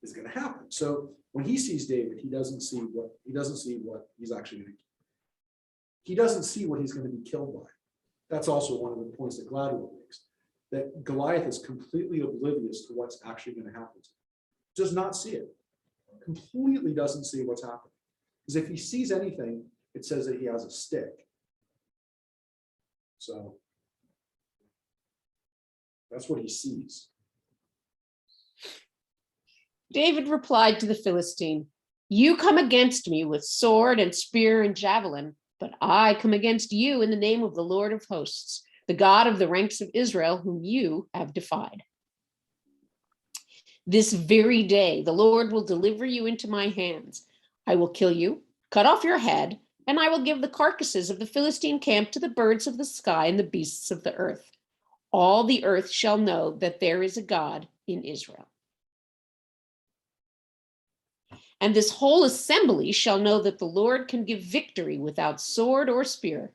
is going to happen. So when he sees David, he doesn't see what he's actually going to, he doesn't see what he's going to be killed by. That's also one of the points that Gladwell makes, that Goliath is completely oblivious to what's actually going to happen to him. Does not see it. Completely doesn't see what's happening. Because if he sees anything, it says that he has a stick. So that's what he sees. David replied to the Philistine, "You come against me with sword and spear and javelin, but I come against you in the name of the Lord of hosts, the God of the ranks of Israel, whom you have defied. This very day, the Lord will deliver you into my hands. I will kill you, cut off your head, and I will give the carcasses of the Philistine camp to the birds of the sky and the beasts of the earth. All the earth shall know that there is a God in Israel. And this whole assembly shall know that the Lord can give victory without sword or spear.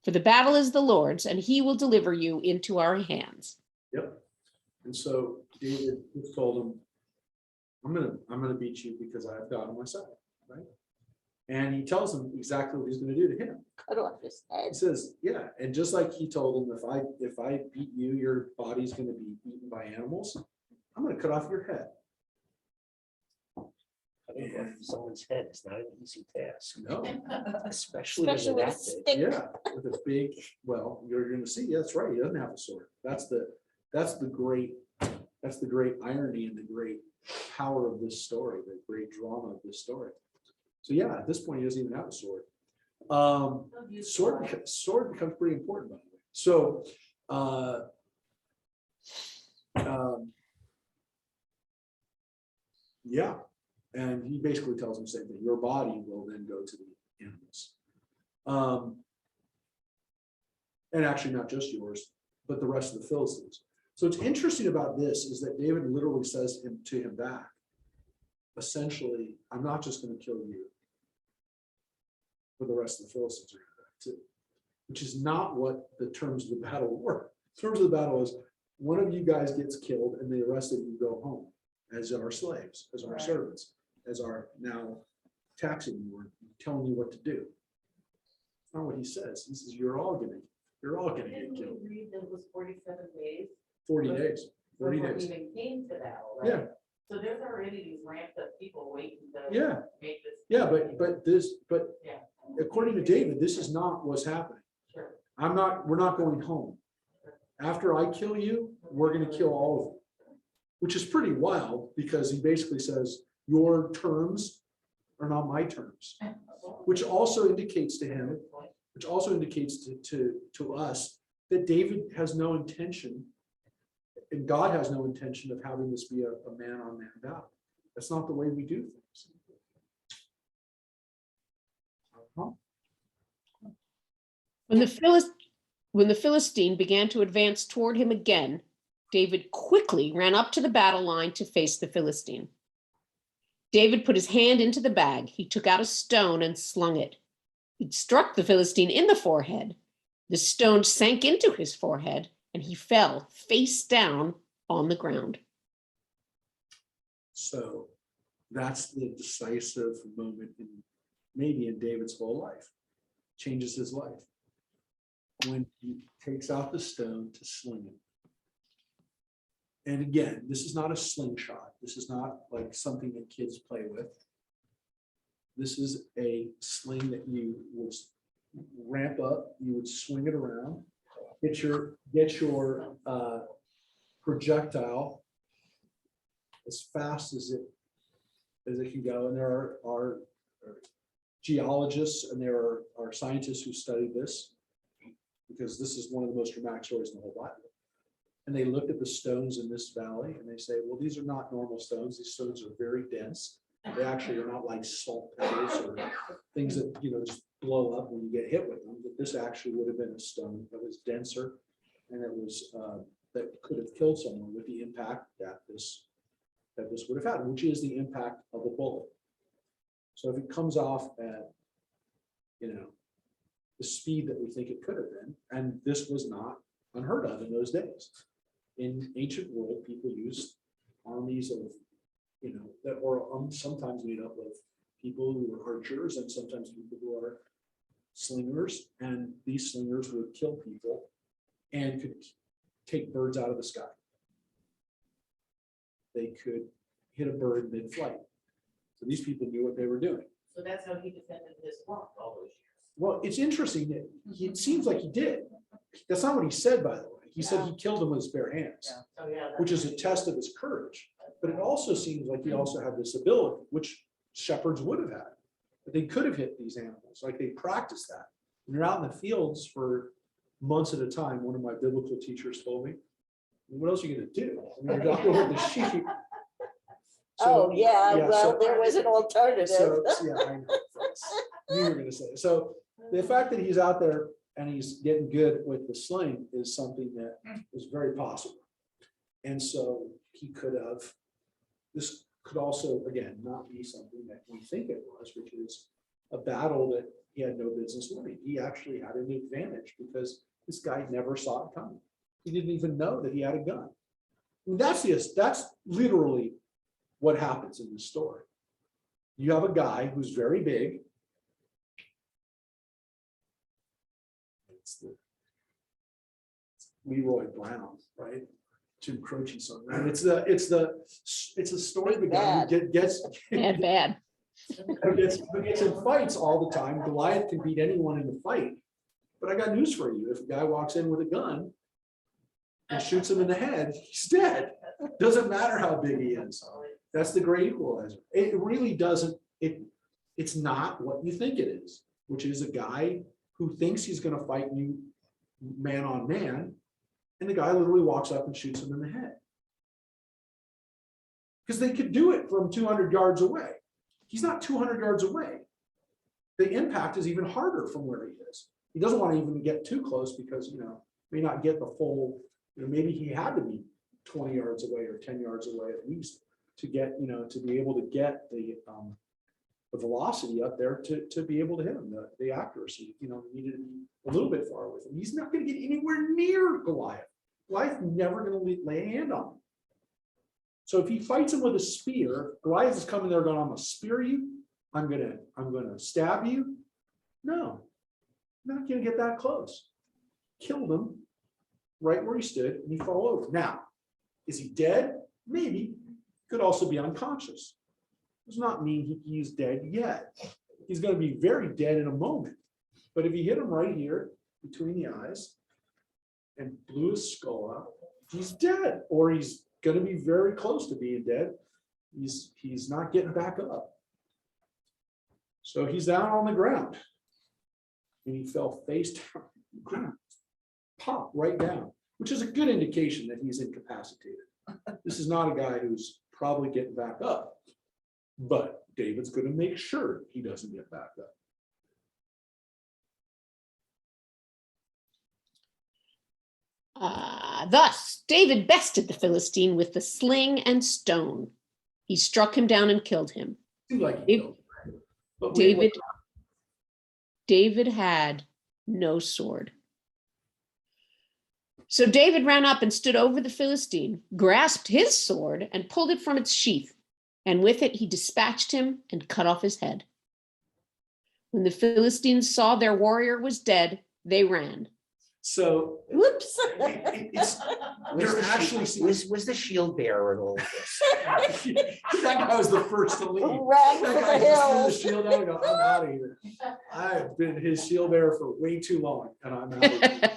For the battle is the Lord's, and he will deliver you into our hands." Yep. And so David told him, I'm gonna beat you because I have God on my side, right? And he tells him exactly what he's going to do to him. Cut off his He head. says, yeah, and just like he told him, if I beat you, your body's going to be eaten by animals. I'm going to cut off your head. Cutting off someone's head is not an easy task, No, especially when Especially they're with a that big. stick. yeah, with a big. Well, you're going to see. That's right. He doesn't have a sword. That's the great irony and the great power of this story, the great drama of this story. So yeah, at this point, he doesn't even have a sword. Sword becomes pretty important, by the way. So, yeah, and he basically tells him the same thing. Your body will then go to the animals. And actually not just yours, but the rest of the Philistines. So what's interesting about this is that David literally says to him back, essentially, I'm not just going to kill you, but the rest of the Philistines are going to die too, which is not what the terms of the battle were. The terms of the battle is one of you guys gets killed and the rest of you go home as our slaves, as our Right. servants, as our now taxing you or telling you what to do. That's not what he says. He says, you're all gonna Didn't get we killed. read that it was 47 days? 40 days. 40 before we days. even came to that, right? Yeah. So there's already these ramped up people waiting to Yeah. make this. Yeah, but Yeah, according to David, this is not what's happening. sure. We're not going home. After I kill you, we're gonna kill all of you. Which is pretty wild because he basically says, your terms are not my terms. Which also indicates to him, which also indicates to us that David has no intention, and God has no intention of having this be a man-on-man battle. That's not the way we do things. Huh? When the Philistine began to advance toward him again, David quickly ran up to the battle line to face the Philistine. David put his hand into the bag. He took out a stone and slung it. It struck the Philistine in the forehead. The stone sank into his forehead, and he fell face down on the ground. So that's the decisive moment maybe in David's whole life. Changes his life. When he takes out the stone to sling it. And again, this is not a slingshot. This is not like something that kids play with. This is a sling that you would ramp up, you would swing it around, get your projectile as fast as it can go. And there are geologists and there are scientists who study this because this is one of the most dramatic stories in the whole Bible. And they look at the stones in this valley and they say, well, these are not normal stones. These stones are very dense. They actually are not like salt pebbles or things that, just blow up when you get hit with them. But this actually would have been a stone that was denser and it was that could have killed someone with the impact that this would have had, which is the impact of a bullet. So if it comes off at, the speed that we think it could have been, and this was not unheard of in those days. In ancient world, people used armies of, that were sometimes made up of people who were archers and sometimes people who are slingers. And these slingers would kill people and could take birds out of the sky. They could hit a bird mid-flight. So these people knew what they were doing. So that's how he defended his flock all those years. Well, it's interesting that it seems like he did. That's not what he said, by the way. He said he killed him with his bare hands, So, yeah. which is a test of his courage. But it also seems like he also had this ability, which shepherds would have had. But they could have hit these animals, like they practiced that. When you're out in the fields for months at a time, one of my biblical teachers told me, what else are you going to do? I mean, you're out there with the sheep. Oh, yeah, well, so- there was an alternative. yeah, I know. You were gonna say, so the fact that he's out there and he's getting good with the sling is something that is very possible. And so he could have, this could also, again, not be something that we think it was, which is a battle that he had no business winning. He actually had an advantage because this guy never saw it coming. He didn't even know that he had a gun. I mean, that's literally what happens in this story. You have a guy who's very big. It's Leroy Brown, right? Jim Croce's son. Right? It's a story of a guy who gets Bad. who gets in fights all the time. Goliath can beat anyone in a fight. But I got news for you. If a guy walks in with a gun and shoots him in the head, he's dead. Doesn't matter how big he is. That's the great equalizer. It really doesn't, it's not what you think it is. which is a guy who thinks he's going to fight you man on man, and the guy literally walks up and shoots him in the head. Because they could do it from 200 yards away. He's not 200 yards away. The impact is even harder from where he is. He doesn't want to even get too close because, may not get the full, maybe he had to be 20 yards away or 10 yards away at least to get, to be able to get the velocity up there to be able to hit him, the accuracy, needed to be a little bit far away from him. He's not going to get anywhere near Goliath. Goliath's never going to lay a hand on him. So if he fights him with a spear, Goliath is coming there going, I'm gonna spear you, I'm gonna stab you. No, not gonna get that close. Killed him right where he stood, and he fell over. Now, is he dead? Maybe. Could also be unconscious. Does not mean he's dead yet. He's going to be very dead in a moment. But if you hit him right here between the eyes and blew his skull out, he's dead, or he's going to be very close to being dead. He's not getting back up. So he's down on the ground, and he fell face down, pop right down, which is a good indication that he's incapacitated. This is not a guy who's probably getting back up, but David's going to make sure he doesn't get back up. Thus, David bested the Philistine with the sling and stone. He struck him down and killed him. Seems like he killed him. But David had no sword. So David ran up and stood over the Philistine, grasped his sword and pulled it from its sheath, and with it he dispatched him and cut off his head. When the Philistines saw their warrior was dead, they ran. So Whoops. they're actually Was the shield bearer and all of this? that guy was the first to leave. Ran for That the guy just threw the hills. shield out and go, I'm out of here. I've been his shield bearer for way too long, and I'm out of here.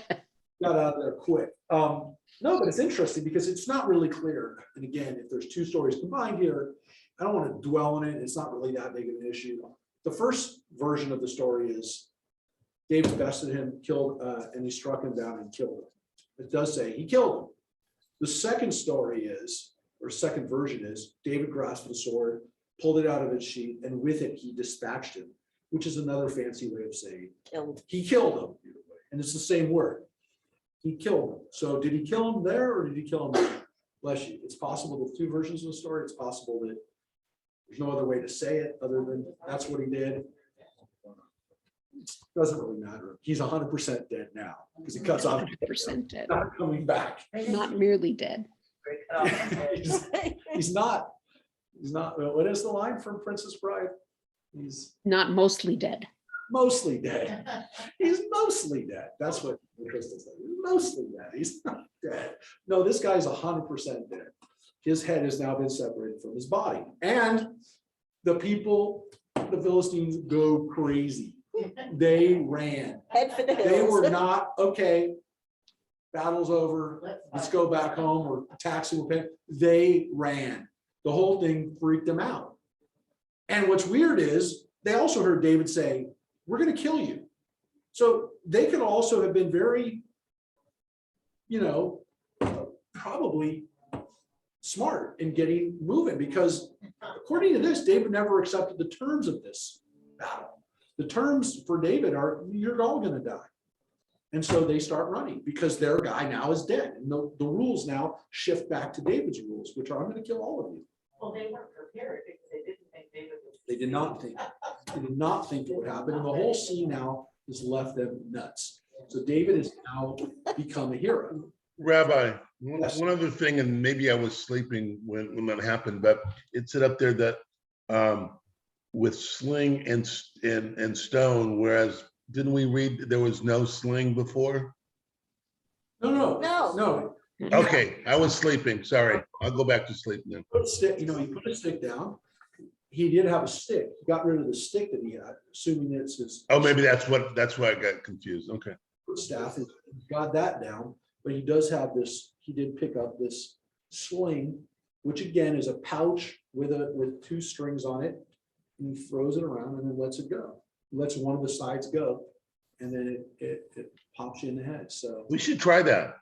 Got out of there quick. No, but it's interesting because it's not really clear. And again, if there's two stories combined here, I don't want to dwell on it. It's not really that big of an issue. The first version of the story is David bested him, killed, and he struck him down and killed him. It does say he killed him. The second story is, or second version is, David grasped the sword, pulled it out of its sheath, and with it he dispatched him, which is another fancy way of saying Killed. he killed him. And it's the same word. He killed him. So did he kill him there or did he kill him there? Bless you. It's possible with two versions of the story. It's possible that there's no other way to say it other than that's what he did. Doesn't really matter. He's 100% dead now because he cuts off. 100% dead. Not coming back. Not merely dead. He's not. What is the line from Princess Bride? He's Not mostly dead. mostly dead. He's mostly dead. That's what Crystal said. He's mostly dead. He's not dead. No, this guy's 100% dead. His head has now been separated from his body. And the people, the Philistines, go crazy. They ran. Head for the hills. They were not, okay, battle's over. Let's go back home or taxi will pay. They ran. The whole thing freaked them out. And what's weird is they also heard David say, we're going to kill you. So they could also have been very, probably smart in getting moving because according to this, David never accepted the terms of this battle. The terms for David are, you're all going to die. And so they start running because their guy now is dead. And the rules now shift back to David's rules, which are, I'm going to kill all of you. Well, they weren't prepared because they didn't think David was. They did not think it would happen. And the whole scene now has left them nuts. So David has now become a hero. Rabbi, Yes. one other thing, and maybe I was sleeping when that happened, but it said up there that with sling and stone, whereas didn't we read there was no sling before? No. Okay, I was sleeping. Sorry, I'll go back to sleep then. Put a stick, he put a stick down. He did have a stick. He got rid of the stick that he had, assuming it's his. Oh, maybe that's why I got confused. Okay. Staff. He's got that down, but he does have this. He did pick up this sling, which again is a pouch with two strings on it, and he throws it around and then lets it go. lets one of the sides go, and then it pops you in the head. So We should try that.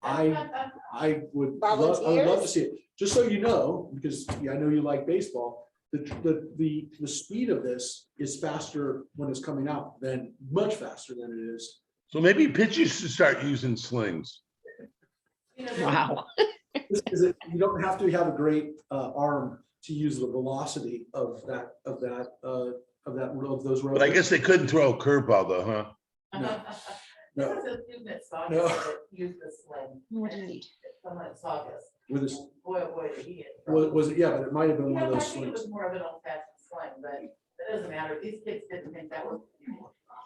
I would love to Volunteers? see it. Just so you know, because I know you like baseball, the speed of this is faster when it's coming out than, much faster than it is. So maybe pitchers should start using slings. You know, Wow. You don't have to have a great arm to use the velocity of those. But I guess they couldn't throw a curveball though, huh? There was a student at Saugus No. that used the sling. What do you need? Someone at Saugus. With this, Boy, oh boy, did he get. was it? Yeah, but it might have been You one of know, I those think it slings. was more of an old fashioned sling, but it doesn't matter. These kids didn't think that was.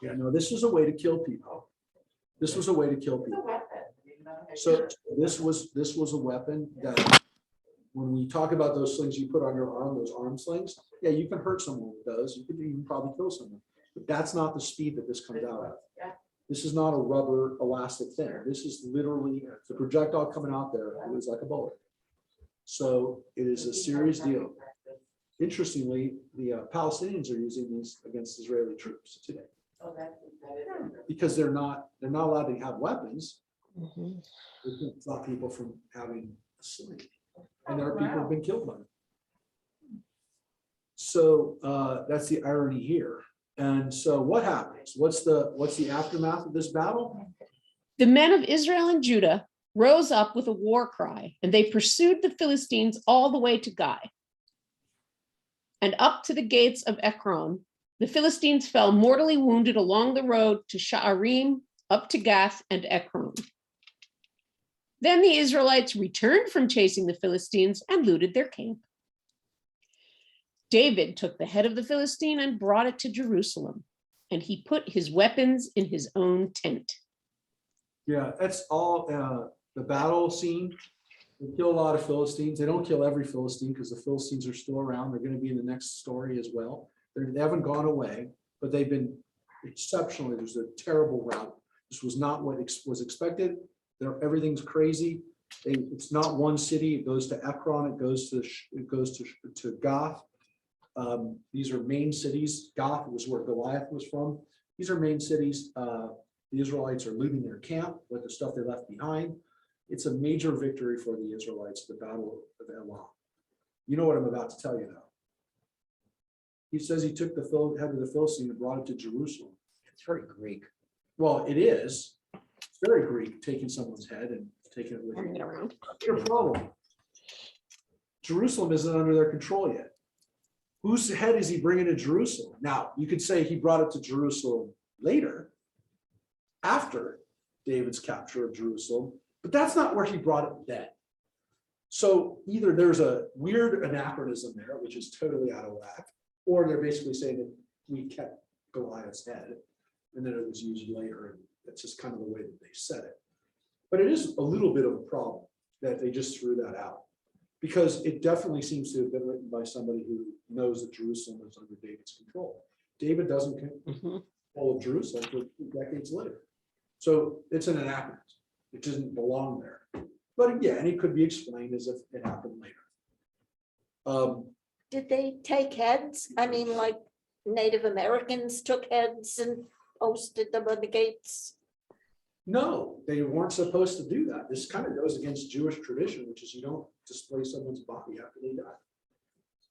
Yeah, no, this was a way to kill people. This was a way to kill It's a people. weapon, you know? So this was a weapon that, when we talk about those slings you put on your arm, those arm slings, yeah, you can hurt someone with those. You could even probably kill someone. But that's not the speed that this comes out at. Yeah. This is not a rubber elastic thing. This is literally the projectile coming out there. It was like a bullet. So it is a serious deal. Interestingly, the Palestinians are using these against Israeli troops today Oh, that is. because they're not allowed to have weapons. Mhm. They can't stop people from having a sling. And there are people who've been killed by them. So that's the irony here. And so what happens? What's the aftermath of this battle? The men of Israel and Judah rose up with a war cry, and they pursued the Philistines all the way to Gai. And up to the gates of Ekron, the Philistines fell mortally wounded along the road to Sha'arim, up to Gath and Ekron. Then the Israelites returned from chasing the Philistines and looted their camp. David took the head of the Philistine and brought it to Jerusalem, and he put his weapons in his own tent. Yeah, that's all the battle scene. They kill a lot of Philistines. They don't kill every Philistine because the Philistines are still around. They're going to be in the next story as well. They haven't gone away, but they've been exceptionally. There's a terrible rout. This was not what was expected. Everything's crazy. It's not one city. It goes to Ekron. It goes to Gath. These are main cities. Gath was where Goliath was from. These are main cities. The Israelites are leaving their camp with the stuff they left behind. It's a major victory for the Israelites, the Battle of Elah. You know what I'm about to tell you now. He says he took the head of the Philistine and brought it to Jerusalem. It's very Greek. Well, it is. It's very Greek, taking someone's head and taking it with Bring it you. around. Your problem. Jerusalem isn't under their control yet. Whose head is he bringing to Jerusalem? Now, you could say he brought it to Jerusalem later, after David's capture of Jerusalem, but that's not where he brought it then. So either there's a weird anachronism there, which is totally out of whack, or they're basically saying that we kept Goliath's head and then it was used later, and that's just kind of the way that they said it. But it is a little bit of a problem that they just threw that out, because it definitely seems to have been written by somebody who knows that Jerusalem is under David's control. David doesn't control Jerusalem for decades later. So it's an anachronism. It doesn't belong there. But yeah, and it could be explained as if it happened later. Did they take heads? I mean, like Native Americans took heads and posted them on the gates? No, they weren't supposed to do that. This kind of goes against Jewish tradition, which is you don't display someone's body after they die.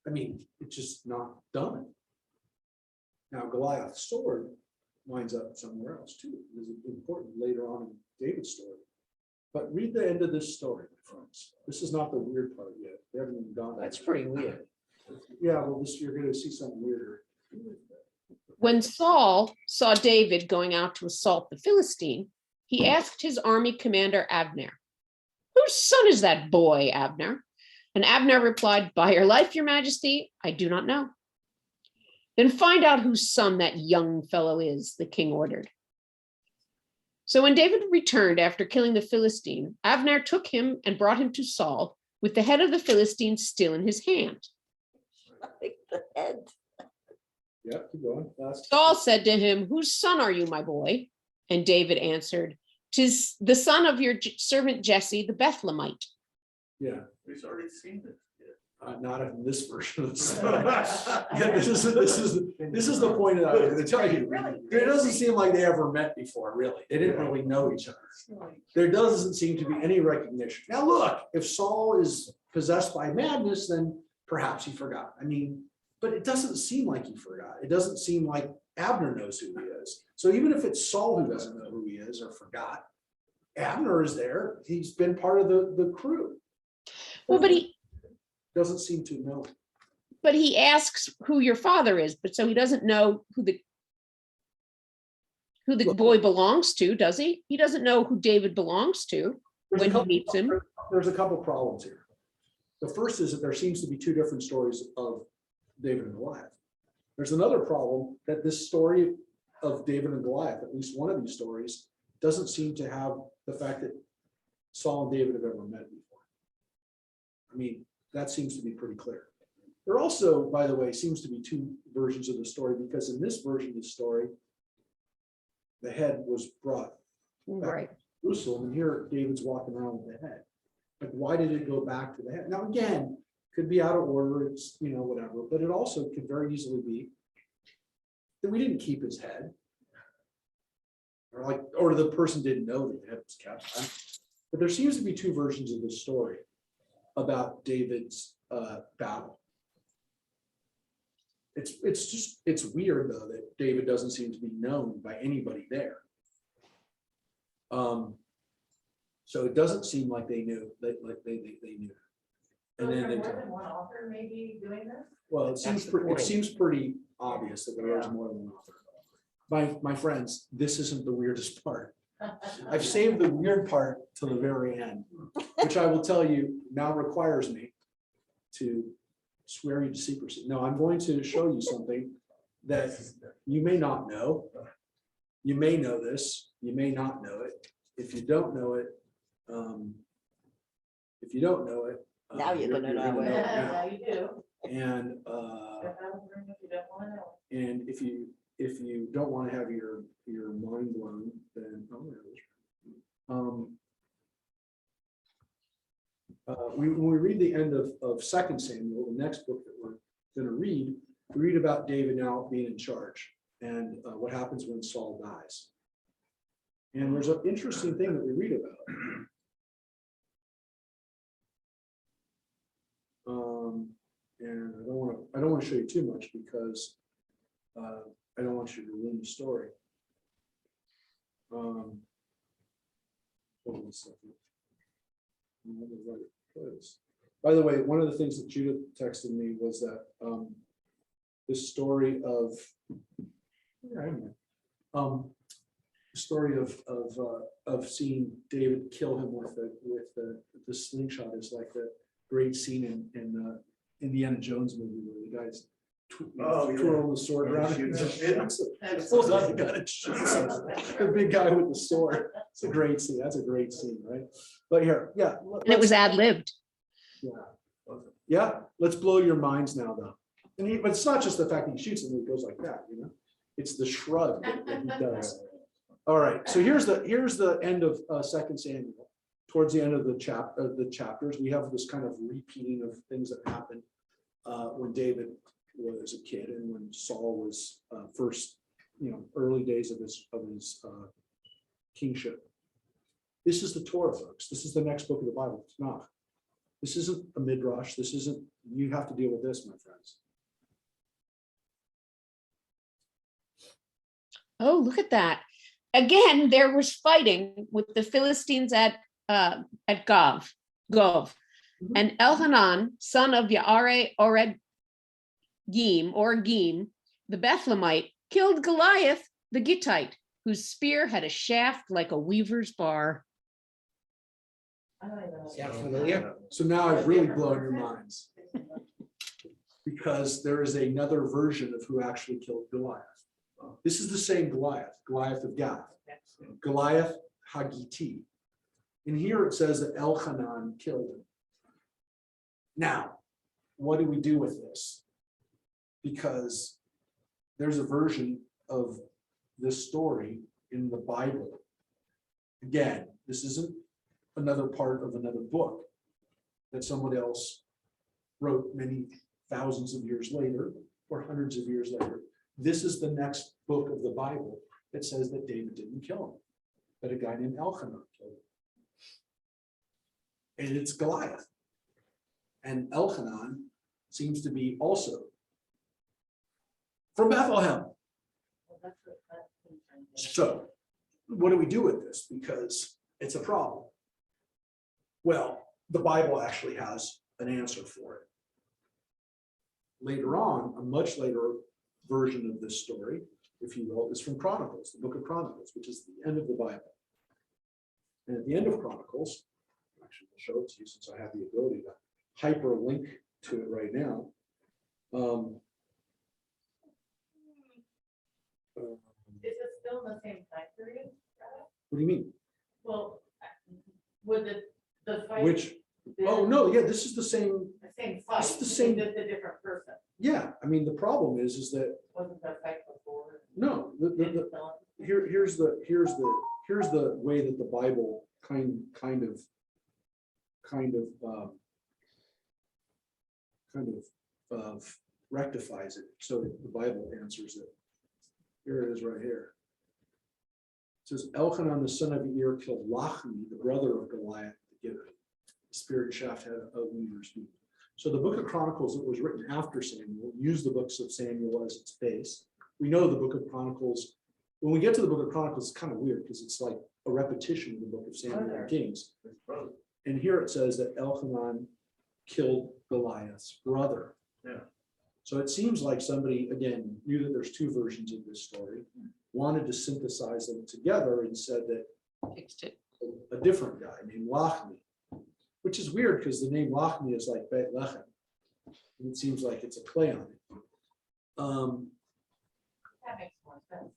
I mean, it's just not done. Now, Goliath's sword winds up somewhere else too. It is important later on in David's story. But read the end of this story, my friends. This is not the weird part yet. They haven't even gone. That's pretty weird. Yeah, well, you're going to see something weirder. When Saul saw David going out to assault the Philistine, he asked his army commander Abner, "Whose son is that boy, Abner?" And Abner replied, "By your life, your majesty, I do not know." "Then find out whose son that young fellow is," the king ordered. So when David returned after killing the Philistine, Abner took him and brought him to Saul with the head of the Philistine still in his hand. Like the head. Yeah, keep going. Saul said to him, "Whose son are you, my boy?" And David answered, "'Tis the son of your servant Jesse, the Bethlehemite." Yeah, We've already seen this. Yeah. Not in this version of the story. Yeah, this is the point that I was going to tell you. It doesn't seem like they ever met before, really. They didn't really know each other. There doesn't seem to be any recognition. Now, look, if Saul is possessed by madness, then perhaps he forgot. I mean, but it doesn't seem like he forgot. It doesn't seem like Abner knows who he is. So even if it's Saul who doesn't know who he is or forgot, Abner is there. He's been part of the crew. Well, but he Doesn't seem to know. but he asks who your father is, but so he doesn't know who the boy belongs to, does he? He doesn't know who David belongs to when he meets him. There's a couple problems here. The first is that there seems to be two different stories of David and Goliath. There's another problem that this story of David and Goliath, at least one of these stories, doesn't seem to have the fact that Saul and David have ever met before. I mean, that seems to be pretty clear. There also, by the way, seems to be two versions of the story, because in this version of the story, the head was brought Right. to Jerusalem, and here David's walking around with the head. Like, why did it go back to the head? Now, again, could be out of order, it's, whatever, but it also could very easily be that we didn't keep his head. Or the person didn't know that the head was kept. But there seems to be two versions of the story about David's battle. It's weird though that David doesn't seem to be known by anybody there. So it doesn't seem like they knew they knew. So And is then there they, more than one author maybe doing this? well, it seems the point. pretty obvious that there is more than one author. My friends, this isn't the weirdest part. I've saved the weird part to the very end, which I will tell you now requires me to swear you to secrecy. No, I'm going to show you something that you may not know. You may know this, you may not know it. If you don't know it, Now you're gonna know it. Yeah, now. you do. And But I don't bring if you don't want to know. and if you don't want to have your mind blown, then when we read the end of 2 Samuel, the next book that we're going to read, we read about David now being in charge and what happens when Saul dies. And there's an interesting thing that we read about. And I don't want to show you too much because I don't want you to ruin the story. Hold on a second. I'm in the right place. By the way, one of the things that Judith texted me was that this story of the story of seeing David kill him with the slingshot is like the great scene in Indiana Jones movie where the guy's twirling the sword around. Pulls out the gun and shoots him. The big guy with the sword. It's a great scene. That's a great scene, right? But here, yeah. And it was ad-libbed. Yeah, let's blow your minds now, though. But it's not just the fact that he shoots him, it goes like that, It's the shrug that he does. All right, so here's the end of 2 Samuel. Towards the end of the chapters, we have this kind of repeating of things that happened when David was a kid and when Saul was first, early days of his kingship. This is the Torah, folks. This is the next book of the Bible. It's not. This isn't a midrash. This isn't. You have to deal with this, my friends. Oh, look at that. Again, there was fighting with the Philistines at Gov. And Elhanan, son of Yaare Gim, the Bethlehemite, killed Goliath, the Gittite, whose spear had a shaft like a weaver's bar. Sound familiar? So now I've really blown your minds because there is another version of who actually killed Goliath. This is the same Goliath of Gath, Goliath Hagiti. And here it says that Elhanan killed him. Now, what do we do with this? Because there's a version of this story in the Bible. Again, this isn't another part of another book that someone else wrote many thousands of years later or hundreds of years later. This is the next book of the Bible that says that David didn't kill him, that a guy named Elkanah killed him. And it's Goliath. And Elkanah seems to be also from Bethlehem. Well, that's what that thing is. So what do we do with this? Because it's a problem. Well, the Bible actually has an answer for it. Later on, a much later version of this story, if you will, is from Chronicles, the book of Chronicles, which is the end of the Bible. And at the end of Chronicles, actually I'll show it to you since I have the ability to hyperlink to it right now. Is it still in the same time period? What do you mean? Well, would the fight? Which, the- oh, no, yeah, this is the same, The same fight. it's the same- Just a different person. yeah, I mean, the problem is that, Wasn't that fight before? no, Didn't kill him? here's the way that the Bible kind of rectifies it. So the Bible answers it. Here it is right here. It says Elkanah the son of Ir killed Lachmi, the brother of Goliath the Gibeon. The spirit shaft had a weaver's beam. So the book of Chronicles that was written after Samuel used the books of Samuel as its base. We know the book of Chronicles. When we get to the book of Chronicles, it's kind of weird because it's like a repetition of the book of Samuel and Kings. And here it says that Elkanah killed Goliath's brother. Yeah. So it seems like somebody, again, knew that there's two versions of this story, wanted to synthesize them together and said that Fixed it. a different guy named Lachmi, which is weird because the name Lachmi is like Beit Lechem. And it seems like it's a play on it. That makes more sense.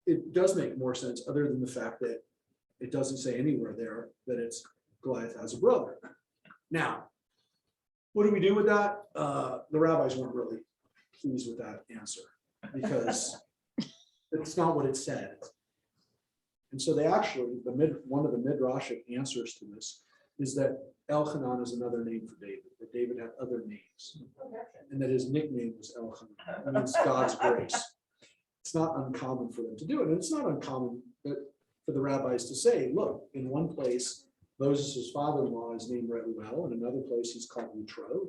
doesn't It does make more sense other than the fact that it doesn't say anywhere there that it's Goliath has a brother. Now, what do we do with that? The rabbis weren't really pleased with that answer because it's not what it said. And so they actually, one of the midrashic answers to this is that Elchanan is another name for David, that David had other names, it? and that his nickname was Elchanan. It means God's grace. It's not uncommon for them to do it. And it's not uncommon for the rabbis to say, look, in one place, Moses' father-in-law is named Reuel, and another place he's called Yitro.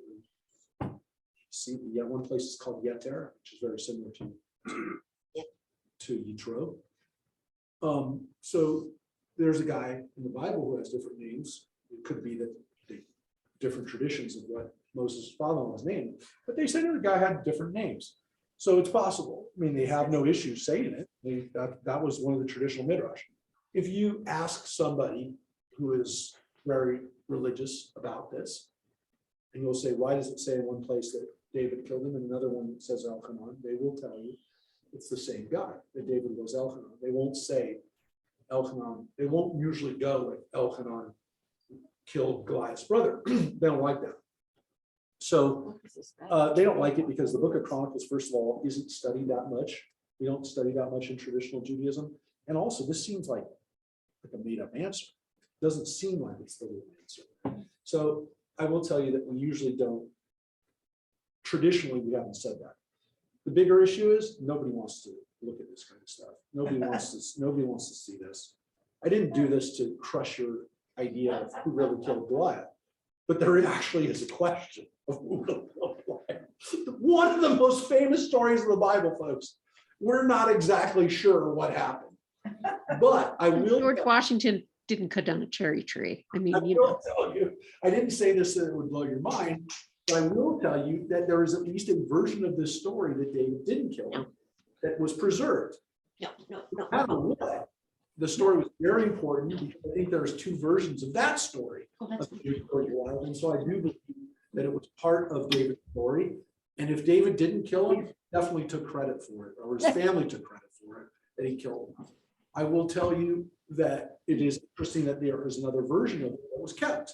See, yeah, one place is called Yeter, which is very similar to Yitro. So there's a guy in the Bible who has different names. It could be that the different traditions of what Moses' father-in-law's name, but they said the guy had different names. So it's possible. I mean, they have no issue saying it. That was one of the traditional midrash. If you ask somebody who is very religious about this, and you'll say, why does it say in one place that David killed him and another one that says Elchanan? They will tell you it's the same guy, that David was Elchanan. They won't say Elchanan. They won't usually go with Elchanan killed Goliath's brother. They don't like that. So they don't like it because the book of Chronicles, first of all, isn't studied that much. We don't study that much in traditional Judaism. And also, this seems like a made-up answer. It doesn't seem like it's the real answer. So I will tell you that we usually don't. Traditionally, we haven't said that. The bigger issue is nobody wants to look at this kind of stuff. Nobody wants to. Nobody wants to see this. I didn't do this to crush your idea of who really killed Goliath, but there actually is a question of who really killed Goliath. One of the most famous stories of the Bible, folks. We're not exactly sure what happened, but I will. George Washington didn't cut down a cherry tree. I mean, I you know. will tell you, I didn't say this that it would blow your mind, but I will tell you that there is at least a version of this story that David didn't kill him that was preserved. No. No matter what, the story was very important because I think there's two versions of that story. Oh, that's of David going wild. And so I do believe that it was part of David's story. And if David didn't kill him, he definitely took credit for it, or his family took credit for it, that he killed him. I will tell you that it is interesting that there is another version of it that was kept.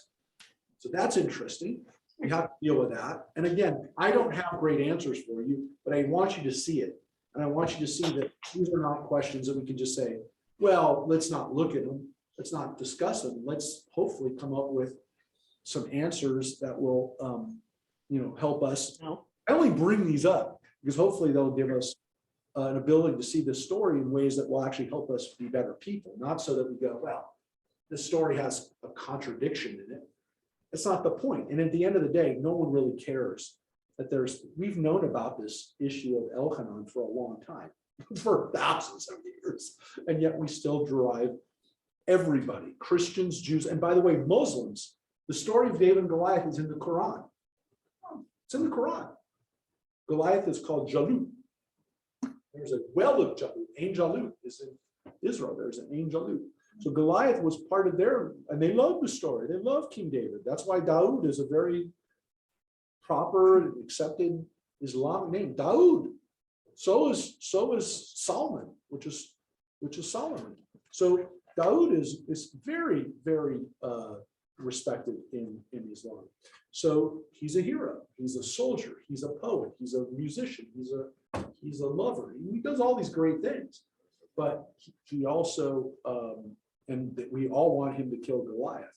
So that's interesting. We have to deal with that. And again, I don't have great answers for you, but I want you to see it. And I want you to see that these are not questions that we can just say, well, let's not look at them. Let's not discuss them. Let's hopefully come up with some answers that will help us. No. I only bring these up because hopefully they'll give us an ability to see this story in ways that will actually help us be better people, not so that we go, well, this story has a contradiction in it. It's not the point. And at the end of the day, no one really cares that we've known about this issue of Elchanan for a long time, for thousands of years. And yet we still derive everybody, Christians, Jews, and by the way, Muslims, the story of David and Goliath is in the Quran. It's in the Quran. Goliath is called Jalut. There's a well of Jalut. Ain Jalut is in Israel. There's an Ain Jalut. So Goliath was part of and they love the story. They love King David. That's why Daud is a very proper, accepted Islamic name. Daud. So is Solomon, which is Solomon. So Daud is very, very respected in Islam. So he's a hero. He's a soldier. He's a poet. He's a musician. He's a lover. He does all these great things. But he also, and that we all want him to kill Goliath.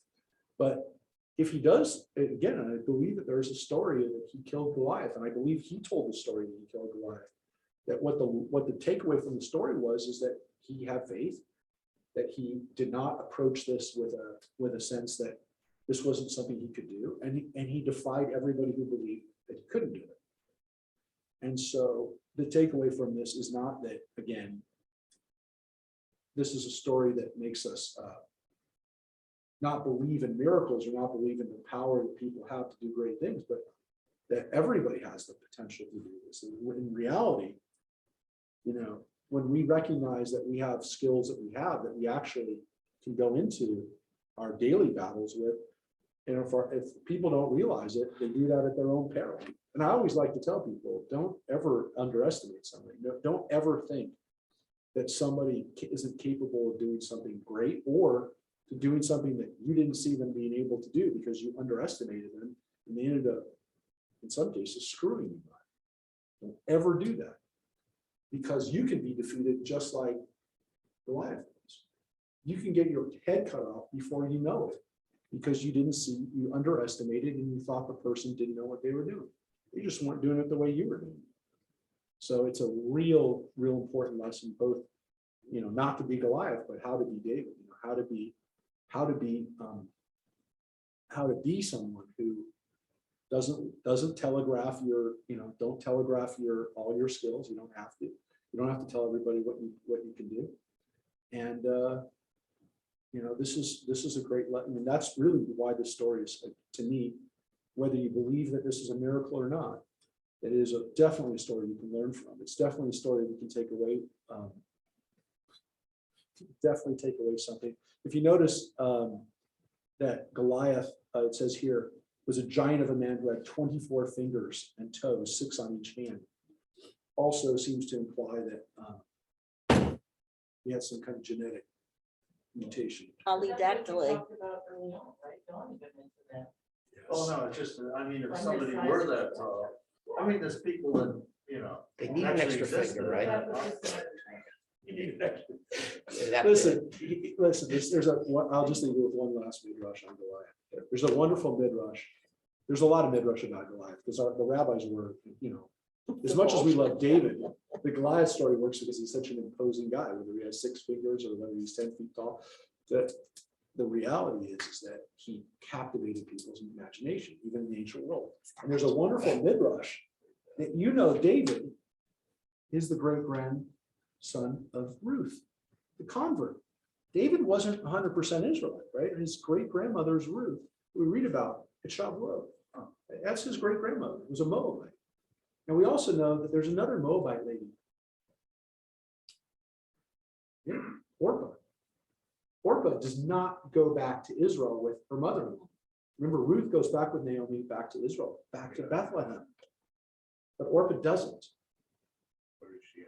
But if he does, again, I believe that there's a story that he killed Goliath, and I believe he told the story that he killed Goliath. That what the takeaway from the story was is that he had faith, that he did not approach this with a sense that this wasn't something he could do, and he defied everybody who believed that he couldn't do it. And so the takeaway from this is not that, again, this is a story that makes us not believe in miracles or not believe in the power that people have to do great things, but that everybody has the potential to do this. And in reality, when we recognize that we have skills that we actually can go into our daily battles with, and if people don't realize it, they do that at their own peril. And I always like to tell people, don't ever underestimate somebody. Don't ever think that somebody isn't capable of doing something great or to doing something that you didn't see them being able to do because you underestimated them and they ended up, in some cases, screwing you by. Don't ever do that, because you can be defeated just like Goliath was. You can get your head cut off before you know it because you underestimated and you thought the person didn't know what they were doing. They just weren't doing it the way you were doing it. So it's a real important lesson, both, not to be Goliath, but how to be David, how to be someone who doesn't telegraph don't telegraph all your skills. You don't have to tell everybody what you can do. And this is a great lesson. And that's really why this story is, to me, whether you believe that this is a miracle or not, it is definitely a story you can learn from. It's definitely a story we can take away. Definitely take away something. If you notice that Goliath, it says here, was a giant of a man who had 24 fingers and toes, 6 on each hand. Also seems to imply that he had some kind of genetic mutation. Polydactyly. Talked about early on, right? Dawn even mentioned that. Oh, no, it's just, if somebody were that tall, there's people that, They need an actually extra exist finger, that right? are- That was just another thing. That Listen, I'll just leave you with one last midrash on Goliath. There's a wonderful midrash. There's a lot of midrash about Goliath because the rabbis were, as much as we love David, the Goliath story works because he's such an imposing guy, whether he has 6 fingers or whether he's 10 feet tall. The reality is that he captivated people's imagination, even in the ancient world. And there's a wonderful midrash that David is the great-grandson of Ruth, the convert. David wasn't 100% Israelite, right? His great-grandmother is Ruth, who we read about at Shavuot. That's his great-grandmother, who was a Moabite. And we also know that there's another Moabite lady. Yeah, Orpah. Orpah does not go back to Israel with her mother-in-law. Remember, Ruth goes back with Naomi back to Israel, back to Bethlehem. But Orpah doesn't. Where is she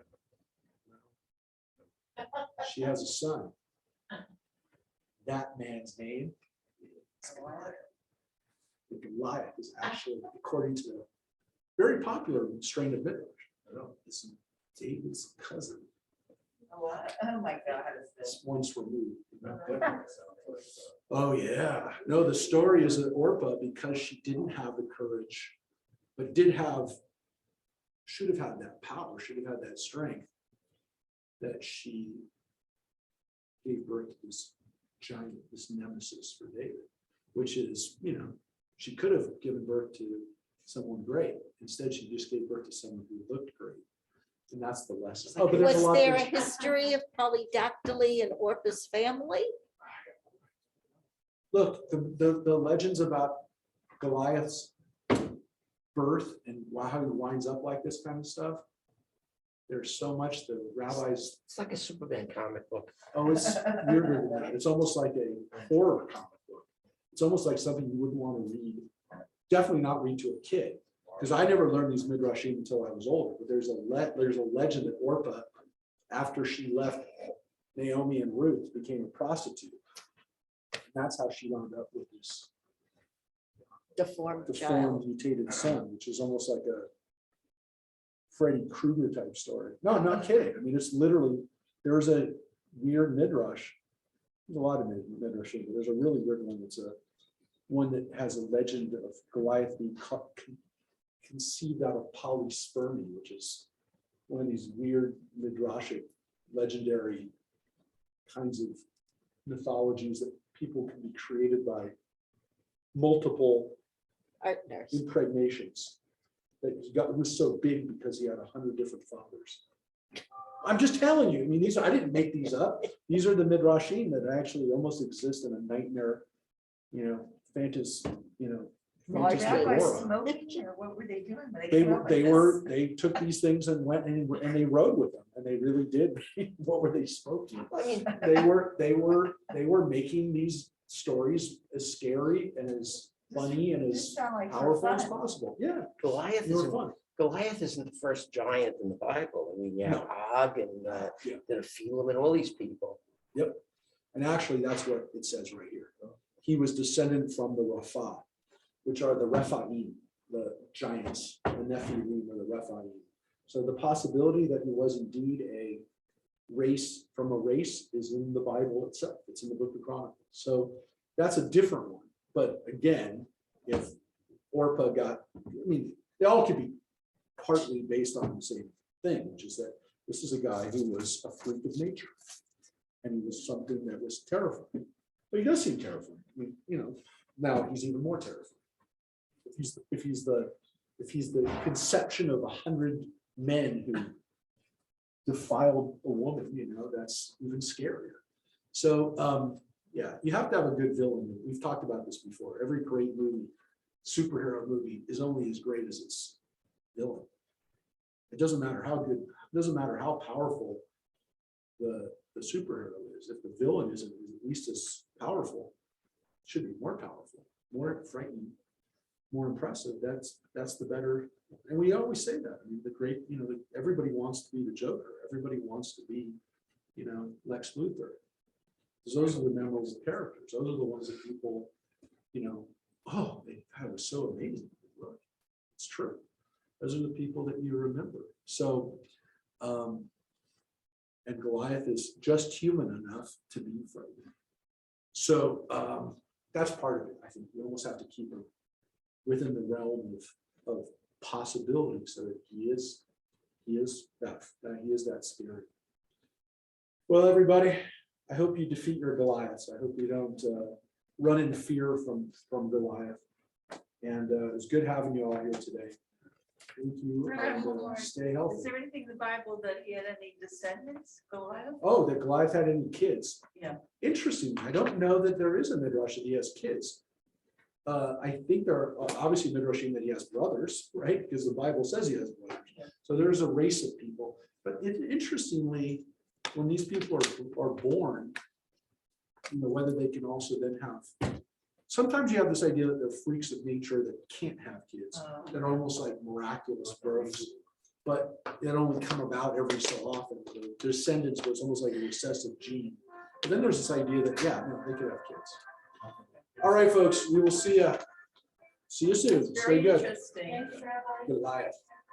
at? She has a son. That man's name is Goliath. And Goliath is actually, according to the very popular strain of midrash, it's David's cousin. Oh my God. It's once removed. Oh yeah. No, the story is that Orpah, because she didn't have the courage but should have had that power, should have had that strength, that she gave birth to this giant, this nemesis for David, which is, she could have given birth to someone great. Instead, she just gave birth to someone who looked great. And that's the lesson. Oh, but there's Was a lot there a there's- history of polydactyly in Orpah's family? Look, the legends about Goliath's birth and how he winds up like this kind of stuff. There's so much the rabbis. It's like a Superman comic book. Oh, it's weirder than that. It's almost like a horror comic book. It's almost like something you wouldn't want to read. Definitely not read to a kid, because I never learned these midrashim until I was older. But there's a legend that Orpah, after she left Naomi and Ruth, became a prostitute. And that's how she wound up with this Deformed child. deformed, mutated son, which is almost like a Freddy Krueger type story. No, I'm not kidding. I mean, it's literally, there's a weird midrash. There's a lot of midrash, but there's a really weird one that's one that has a legend of Goliath being conceived out of polyspermy, which is one of these weird midrashic, legendary kinds of mythologies that people can be created by multiple Partners. impregnations. That he was so big because he had 100 different fathers. I'm just telling you. I mean, I didn't make these up. These are the midrashim that actually almost exist in a nightmare, fantasy, Large fantasy Rabbi aura. Smoking, or what were they doing? when They came up with this? they took these things and went and they rode with them, and they really did. What were they smoking? I mean, They were making these stories as scary and as funny and This as sound like so powerful as fun. possible. Yeah, Goliath they were isn't, fun. Goliath isn't the first giant in the Bible. I mean, you have No. Og and Yeah. Nephilim and all these people. Yep. And actually, that's what it says right here. He was descended from the Rapha, which are the Rephaim, the giants, the Nephilim or the Rephaim. So the possibility that he was indeed a race from a race is in the Bible itself. It's in the book of Chronicles. So that's a different one. But again, if Orpah they all could be partly based on the same thing, which is that this is a guy who was a freak of nature. And he was something that was terrifying. But he does seem terrifying. I mean, now he's even more terrifying. If he's the conception of 100 men who defiled a woman, that's even scarier. So yeah, you have to have a good villain. We've talked about this before. Every great movie, superhero movie, is only as great as its villain. It doesn't matter how good, it doesn't matter how powerful the superhero is. If the villain isn't at least as powerful, it should be more powerful, more frightening, more impressive. That's the better. And we always say that. I mean, everybody wants to be the Joker. Everybody wants to be, Lex Luthor. Because those are the memorable characters. Those are the ones that people, that was so amazing. Look, it's true. Those are the people that you remember. So, and Goliath is just human enough to be frightening. So that's part of it. I think we almost have to keep him within the realm of possibility, so that he is that spirit. Well, everybody, I hope you defeat your Goliaths. I hope you don't run in fear from Goliath. And it's good having you all here today. Thank you. And, stay healthy. Is there anything in the Bible that he had any descendants, Goliath? Oh, that Goliath had any kids? Yeah. Interesting. I don't know that there is a midrash that he has kids. I think there are obviously midrashim that he has brothers, right? Because the Bible says he has brothers. Yeah. So there's a race of people. But interestingly, when these people are born, whether they can also then have. Sometimes you have this idea that they're freaks of nature that can't have kids. They're almost like miraculous births, but they only come about every so often. The descendants was almost like a recessive gene. But then there's this idea that, yeah, no, they could have kids. All right, folks, we will see you. See you soon. Stay Very good. interesting. Goliath.